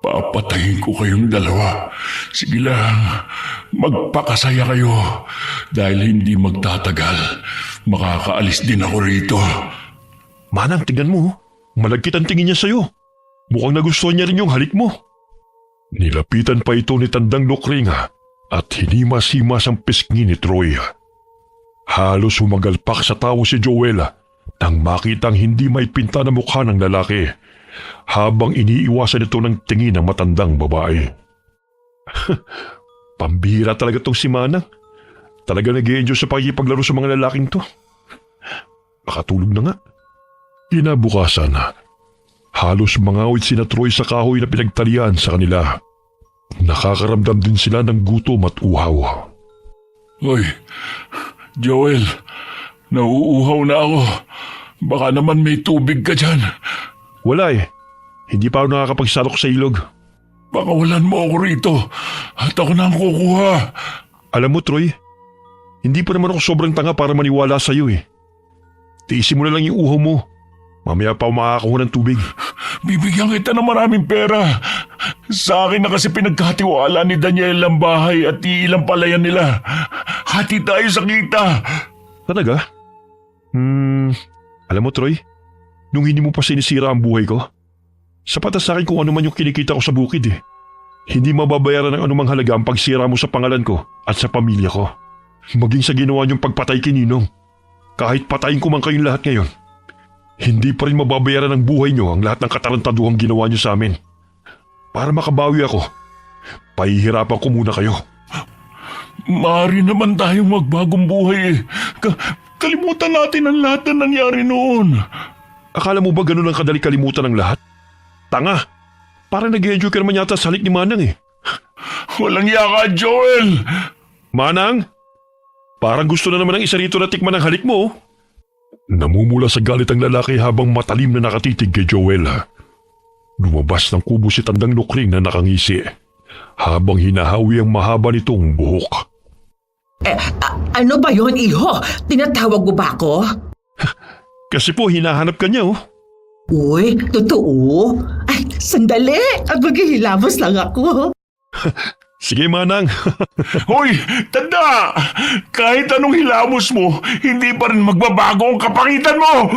Papatayin ko kayong dalawa. Sige lang, magpakasaya kayo. Dahil hindi magtatagal, makakaalis din ako rito. Manang, tingnan mo. Malagkit ang tingin niya sa'yo. Mukhang nagustuhan niya rin yung halik mo. Nilapitan pa ito ni Tandang Lukringa at hinimas-himas ang pisngi ni Troy. Halos humagalpak sa tawo si Joella nang makitang hindi may pinta na mukha ng lalaki habang iniiwasan ito ng tingin ng matandang babae. Pambihira talaga tong si Manang. Talaga nag-i-enjoy sa pakipaglaro sa mga lalaking to. Makatulog na nga. Kinabukasan, halos mangawit sina Troy sa kahoy na pinagtalian sa kanila. Nakakaramdam din sila ng gutom at uhaw. Hoy, Joel, nauuhaw na ako. Baka naman may tubig ka dyan. Wala eh. Hindi pa ako nakakapagsalok sa ilog. Pakawalan mo ako rito at ako na ang kukuha. Alam mo, Troy, hindi pa naman ako sobrang tanga para maniwala sa iyo eh. Tiisin mo na lang yung uhaw mo. Mamaya pa ako makakakuha ng tubig. Bibigyan kita ng maraming pera. Sa akin na kasi pinagkatiwala ni Daniel ang bahay at ilang palayan nila. Hati tayo sa kita. Talaga? Alam mo, Troy, nung hindi mo pa sinisira ang buhay ko, sapat na sa akin kung ano man yung kinikita ko sa bukid eh. Hindi mababayaran ng anumang halaga ang pagsira mo sa pangalan ko at sa pamilya ko. Maging sa ginawa niyong pagpatay kay Ninong. Kahit patayin ko man kayong lahat ngayon, hindi pa rin mababayaran ng buhay niyo ang lahat ng katarantaduhang ginawa niyo sa amin. Para makabawi ako, pahihirapan ko muna kayo. Maaari naman tayong magbagong buhay eh. Kalimutan natin ang lahat na nangyari noon. Akala mo ba ganun ang kadali kalimutan ng lahat? Tanga! Parang nag-enjoy ka naman yata sa halik ni Manang eh. Walang yaka, Joel! Manang! Parang gusto na naman ng isa rito na tikman ang halik mo. Namumula sa galit ang lalaki habang matalim na nakatitig kay Joella. Lumabas ng kubo si Tandang Lukring na nakangisi habang hinahawi ang mahaba nitong buhok. Ano ba yon, iho? Tinatawag mo ba ako? Kasi po hinahanap ka niya oh. Uy, totoo? Ay, sandali! At maghihilamos lang ako. Sige, Manang. Hoy, tanda! Kahit anong hilamos mo, hindi pa rin magbabago ang kapangitan mo!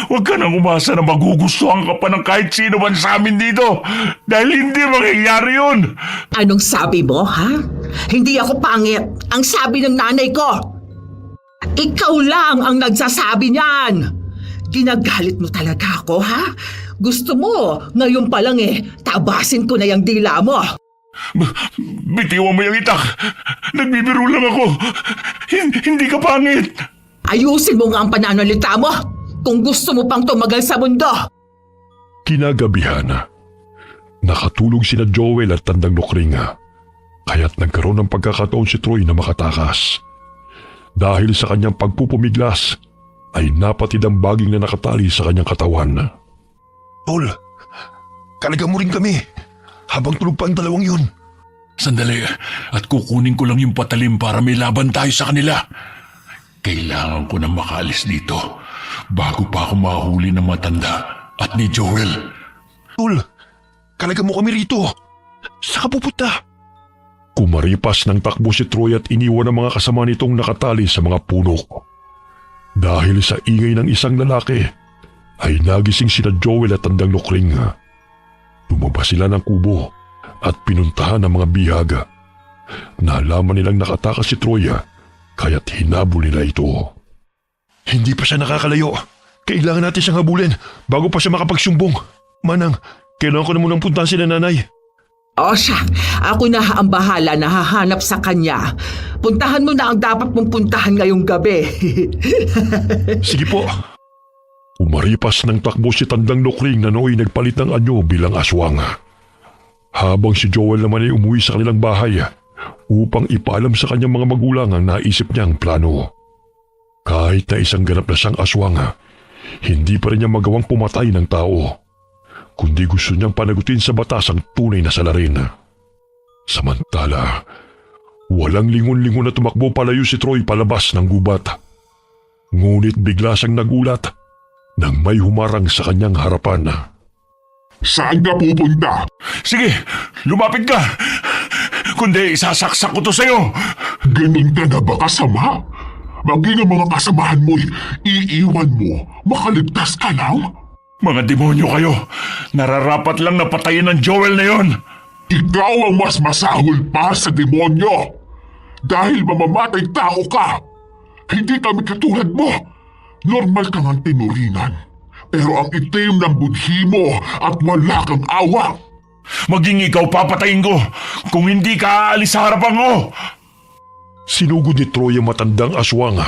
Huwag ka nang umasa na magugustuhan ka pa ng kahit sino man sa amin dito dahil hindi mangyayari yun! Anong sabi mo, ha? Hindi ako pangit. Ang sabi ng nanay ko. Ikaw lang ang nagsasabi niyan. Ginagalit mo talaga ako, ha? Gusto mo, ngayon pa lang tabasin ko na yung dila mo. Bitiwan mo yung itak. Nagbibiro lang ako. Hindi ka pangit. Ayusin mo nga ang pananalita mo kung gusto mo pang tumagal sa mundo. Kinagabihan, nakatulog sina Joel at Tandang Lukringa, kaya't nagkaroon ng pagkakataon si Troy na makatakas. Dahil sa kanyang pagpupumiglas, ay napatid ang baging na nakatali sa kanyang katawan. Paul, kalaga mo rin kami habang tulog pa ang dalawang yun. Sandali, at kukunin ko lang yung patalim para may laban tayo sa kanila. Kailangan ko na makaalis dito bago pa ako mahuli ng matanda at ni Joel. Paul, kalaga mo kami rito. Saan ka pupunta? Kumaripas ng takbo si Troy at iniwan ang mga kasama nitong nakatali sa mga puno. Dahil sa ingay ng isang lalaki, ay nagising sina Joel at Tandang Nukring. Lumabas sila ng kubo at pinuntahan ng mga bihaga. Nalaman nilang nakatakas si Troy, kaya't hinabol nila ito. Hindi pa siya nakakalayo. Kailangan natin siyang habulin bago pa siya makapagsumbong. Manang, kailangan ko na munang puntahan sila nanay. O siya, ako na ang bahala na hahanap sa kanya. Puntahan mo na ang dapat mong puntahan ngayong gabi. Sige po. Umaripas ng takbo si Tandang Nukring na nooy nagpalit ng anyo bilang aswang. Habang si Joel naman ay umuwi sa kanilang bahay upang ipaalam sa kanyang mga magulang ang naisip niyang plano. Kahit na isang ganap na siyang aswang, hindi pa rin niya magawang pumatay ng tao, kundi gusto niyang panagutin sa batas ang tunay na salarin. Samantala, walang lingon-lingon na tumakbo palayo si Troy palabas ng gubat. Ngunit bigla siyang nagulat nang may humarang sa kanyang harapan. Saan ka pupunta? Sige, lumapit ka! Kundi isasaksak ko to sa'yo! Ganun ka na ba kasama? Maging ang mga kasamahan mo'y iiwan mo, makaligtas ka lang? Mga demonyo kayo! Nararapat lang na patayin ng Joel na yon! Ikaw ang mas masahol pa sa demonyo! Dahil mamamatay tao ka! Hindi kami katulad mo! Normal kang ang tinuringan. Pero ang itim ng budhi mo at wala kang awa! Maging ikaw papatayin ko kung hindi ka aalis sa harapan ko! Sinugod ni Troy ang matandang aswang.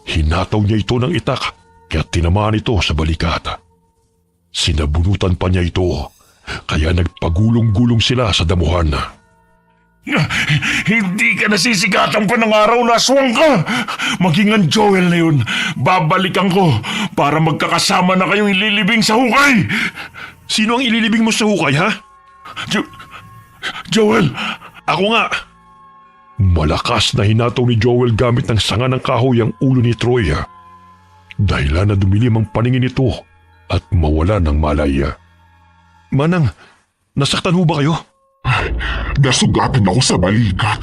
Hinataw niya ito ng itak kaya tinamaan ito sa balikat. Sinabunutan pa niya ito kaya nagpagulong-gulong sila sa damuhan. Hindi ka nasisikatan pa ng araw na aswang ka! Maging ang Joel na yun, babalikan ko para magkakasama na kayong ililibing sa hukay! Sino ang ililibing mo sa hukay, ha? Joel! Ako nga. Malakas na hinataw ni Joel gamit ng sanga ng kahoy ang ulo ni Troy. Dahilan na dumilim ang paningin nito at mawala ng malay. Manang, nasaktan ho ba kayo? Nasugatan ako sa balikat,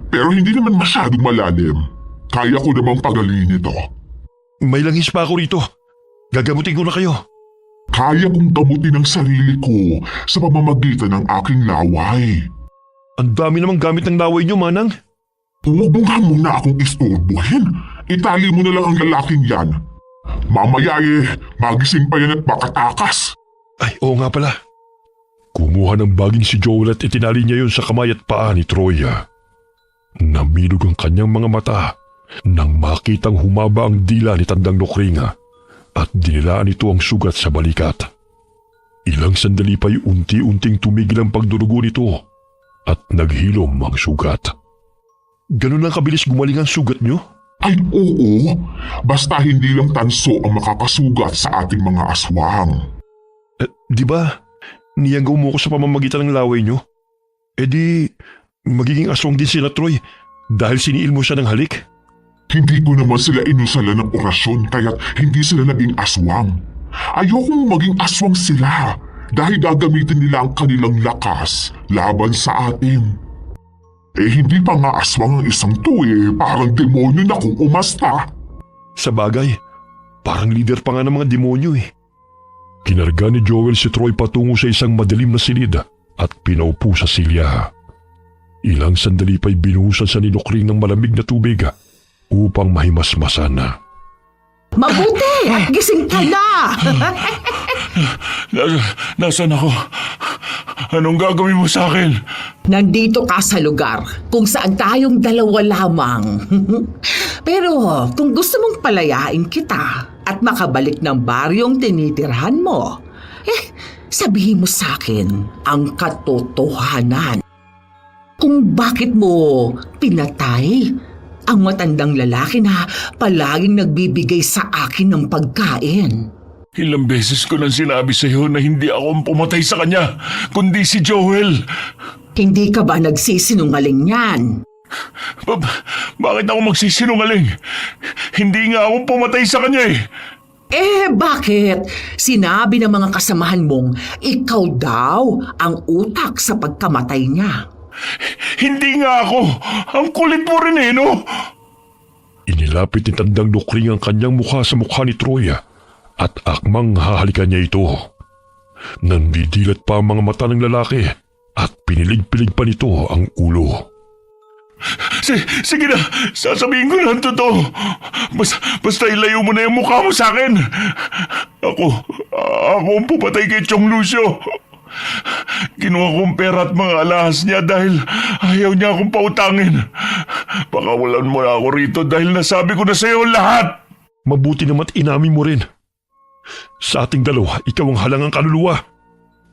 pero hindi naman masyadong malalim. Kaya ko namang pagalingin ito. May langis pa ako rito. Gagamutin ko na kayo. Kaya kong gamutin ang sarili ko sa pamamagitan ng aking laway. Ang dami namang gamit ng laway niyo, Manang. Huwag mo nga muna akong istorbohin. Itali mo na lang ang lalaking yan. Mamaya magising pa yan at makatakas. Ay, oo nga pala. Kumuha ng baging si Joel at itinali niya yun sa kamay at paa ni Troy. Namilog ang kanyang mga mata nang makitang humaba ang dila ni Tandang Nukring at dinilaan ito ang sugat sa balikat. Ilang sandali pa'y unti-unting tumigil ang pagdurugo nito at naghilom ang sugat. Ganun lang kabilis gumaling ang sugat niyo? Ay oo, basta hindi lang tanso ang makakasugat sa ating mga aswang. Di ba? Niyanggaw mo ko sa pamamagitan ng laway niyo? E di, magiging aswang din sila Troy dahil siniil mo siya ng halik? Hindi ko naman sila inusala ng orasyon kaya't hindi sila naging aswang. Ayokong maging aswang sila dahil gagamitin nila ang kanilang lakas laban sa atin. Eh hindi pa nga aswang ang isang to parang demonyo na kung umasta. Sa bagay, parang leader pa nga ng mga demonyo eh. Kinarga ni Joel si Troy patungo sa isang madilim na silid at pinaupo sa silya. Ilang sandali pa'y binuhusan sa ninukring ng malamig na tubig upang mahimasmasan. Mabuti! Gising ka na! Nasaan ako? Anong gagawin mo sa akin? Nandito ka sa lugar kung saan tayong dalawa lamang. Pero kung gusto mong palayain kita at makabalik ng baryong tinitirhan mo, sabihin mo sa akin ang katotohanan. Kung bakit mo pinatay ang matandang lalaki na palaging nagbibigay sa akin ng pagkain. Ilang beses ko nang sinabi sa iyo na hindi ako ang pumatay sa kanya, kundi si Joel. Hindi ka ba nagsisinungaling yan? Bakit ako magsisinungaling? Hindi nga ako pumatay sa kanya eh. Bakit? Sinabi ng mga kasamahan mong ikaw daw ang utak sa pagkamatay niya. Hindi nga ako. Ang kulit mo rin no? Inilapit ni Tandang Lukring ang kanyang mukha sa mukha ni Troy at akmang hahalikan niya ito. Nandidilat pa ang mga mata ng lalaki at pinilig-pilig pa nito ang ulo. Sige na, sasabihin ko na ang totoo. Basta ilayo mo na yung mukha mo sa akin. Ako ang pupatay kay Chong Lucio. Kinuha kong pera at mga alahas niya dahil ayaw niya akong pautangin. Pakawalan mo na ako rito dahil nasabi ko na sa'yo lahat. Mabuti naman inamin mo rin. Sa ating dalawa, ikaw ang halangang kaluluwa.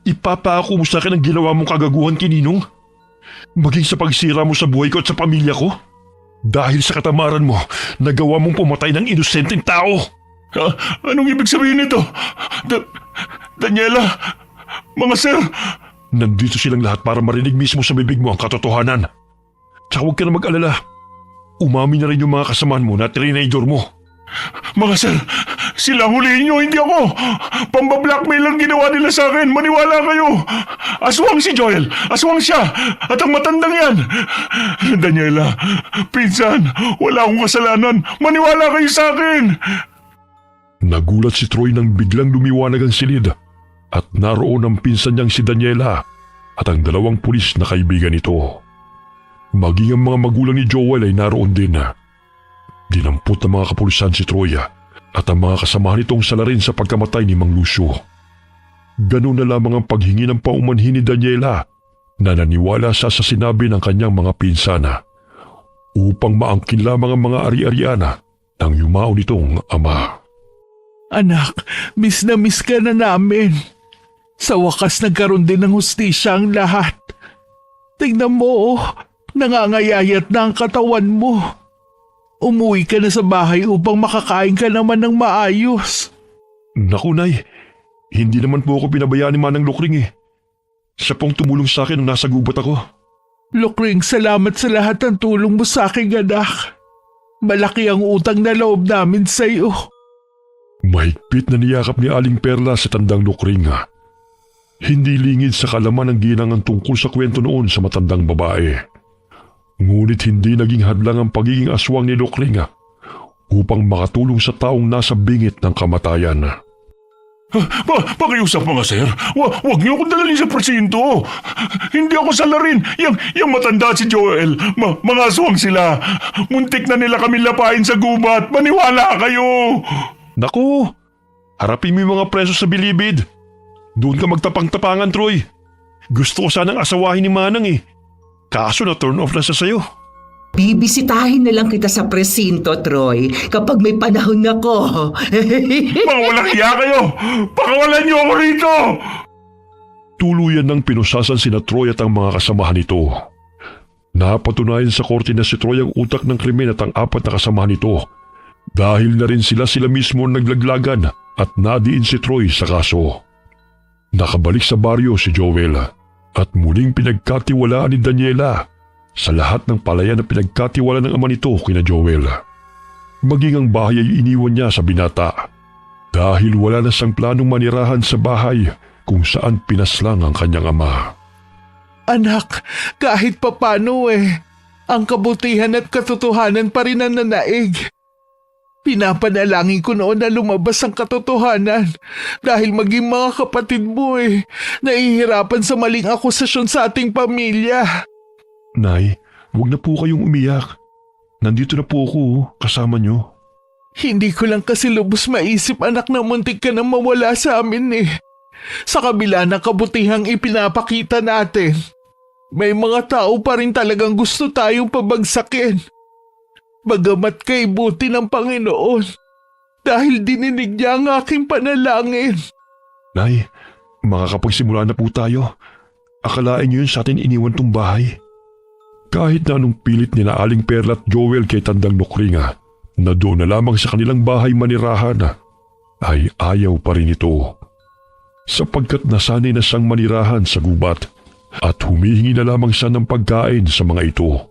Ipapaako mo sa akin ang ginawa mong kagaguhan kay Ninong? Maging sa pagsira mo sa buhay ko at sa pamilya ko? Dahil sa katamaran mo, nagawa mong pumatay ng inosenteng tao. Anong ibig sabihin nito? Daniela, mga sir. Nandito silang lahat para marinig mismo sa bibig mo ang katotohanan. Tsaka huwag ka na mag-alala. Umamin na rin yung mga kasamahan mo na trinador mo. Mga sir, sila huliin nyo, hindi ako. Pambablackmail ang ginawa nila sa akin. Maniwala kayo. Aswang si Joel. Aswang siya. At ang matandang yan. Daniela, pinsan, wala akong kasalanan. Maniwala kayo sa akin. Nagulat si Troy nang biglang lumiwanag ang silid at naroon ang pinsan niyang si Daniela at ang dalawang pulis na kaibigan nito. Maging ang mga magulang ni Joel ay naroon din. Dinampot ng mga kapulisan si Troy at ang mga kasamahan nitong salarin sa pagkamatay ni Mang Lucio. Ganun na lamang ang paghingi ng paumanhin ni Daniela na naniwala sa sinabi ng kanyang mga pinsana upang maangkin lamang ang mga ari-ariana ng yumao nitong ama. Anak, miss na miss ka na namin. Sa wakas nagkaroon din ng hustisya ang lahat. Tingnan mo, nangangayayat na ang katawan mo. Umuwi ka na sa bahay upang makakain ka naman ng maayos. Naku, Nay. Hindi naman po ako pinabayaan ni Manang Lukring . Siya pong tumulong sa akin nung nasa gubat ako. Lukring, salamat sa lahat ng tulong mo sa aking anak. Malaki ang utang na loob namin sa iyo. Mahigpit na niyakap ni Aling Perla sa Tandang Lukring . Hindi lingid sa kalaman ang ginangan tungkol sa kwento noon sa matandang babae. Ngunit hindi naging hadlang ang pagiging aswang ni Lukring upang makatulong sa taong nasa bingit ng kamatayan. Pakiusap mga sir. Huwag niyo akong dalhin sa presinto. Hindi ako salarin. Yung matanda si Joel. Mga aswang sila. Muntik na nila kami lapain sa gubat. Maniwala kayo. Naku! Harapin mo yung mga preso sa bilibid. Doon ka magtapang-tapangan, Troy. Gusto ko sanang asawahin ni Manang . Kaso na turn off na sa sayo. Bibisitahin na lang kita sa presinto, Troy, kapag may panahon ako. Mga walang hiya kayo. Pakawalan niyo ako rito. Tuluyan ng pinusasan sina Troy at ang mga kasamahan nito. Napatunayan sa korte na si Troy ang utak ng krimen at ang apat na kasamahan nito. Dahil na rin sila mismo naglaglagan at nadiin si Troy sa kaso. Nakabalik sa baryo si Joel at muling pinagkatiwalaan ni Daniela sa lahat ng palayan na pinagkatiwala ng ama nito kina Joel. Maging ang bahay ay iniwan niya sa binata dahil wala na siyang planong manirahan sa bahay kung saan pinaslang ang kanyang ama. Anak, kahit papano ang kabutihan at katotohanan pa rin ang nanaig. Pinapanalangin ko noon na lumabas ang katotohanan dahil maging mga kapatid mo nahihirapan sa maling akusasyon sa ating pamilya. Nay, huwag na po kayong umiyak. Nandito na po ako kasama niyo. Hindi ko lang kasi lubos maisip anak na muntik ka nang mawala sa amin . Sa kabila ng kabutihang ipinapakita natin, may mga tao pa rin talagang gusto tayong pabagsakin. Bagamat kay buti ng Panginoon dahil dininig niya ang aking panalangin. Nay, makakapagsimula na po tayo. Akalain niyo yun sa atin iniwan tong bahay. Kahit na anong pilit ni na Aling Perla at Joel kay Tandang Lukring na doon na lamang sa kanilang bahay manirahan, ay ayaw pa rin ito. Sapagkat nasanay na siyang manirahan sa gubat at humihingi na lamang siya ng pagkain sa mga ito.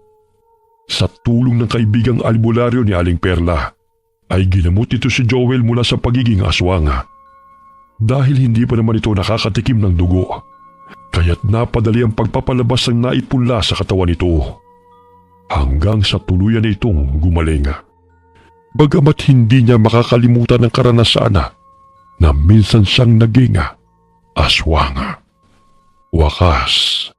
Sa tulong ng kaibigang albularyo ni Aling Perla, ay ginamot ito si Joel mula sa pagiging aswang. Dahil hindi pa naman ito nakakatikim ng dugo, kaya't napadali ang pagpapalabas ng naipunla sa katawan nito hanggang sa tuluyan na itong gumaling. Bagamat hindi niya makakalimutan ang karanasan na minsan siyang naging aswang. Wakas,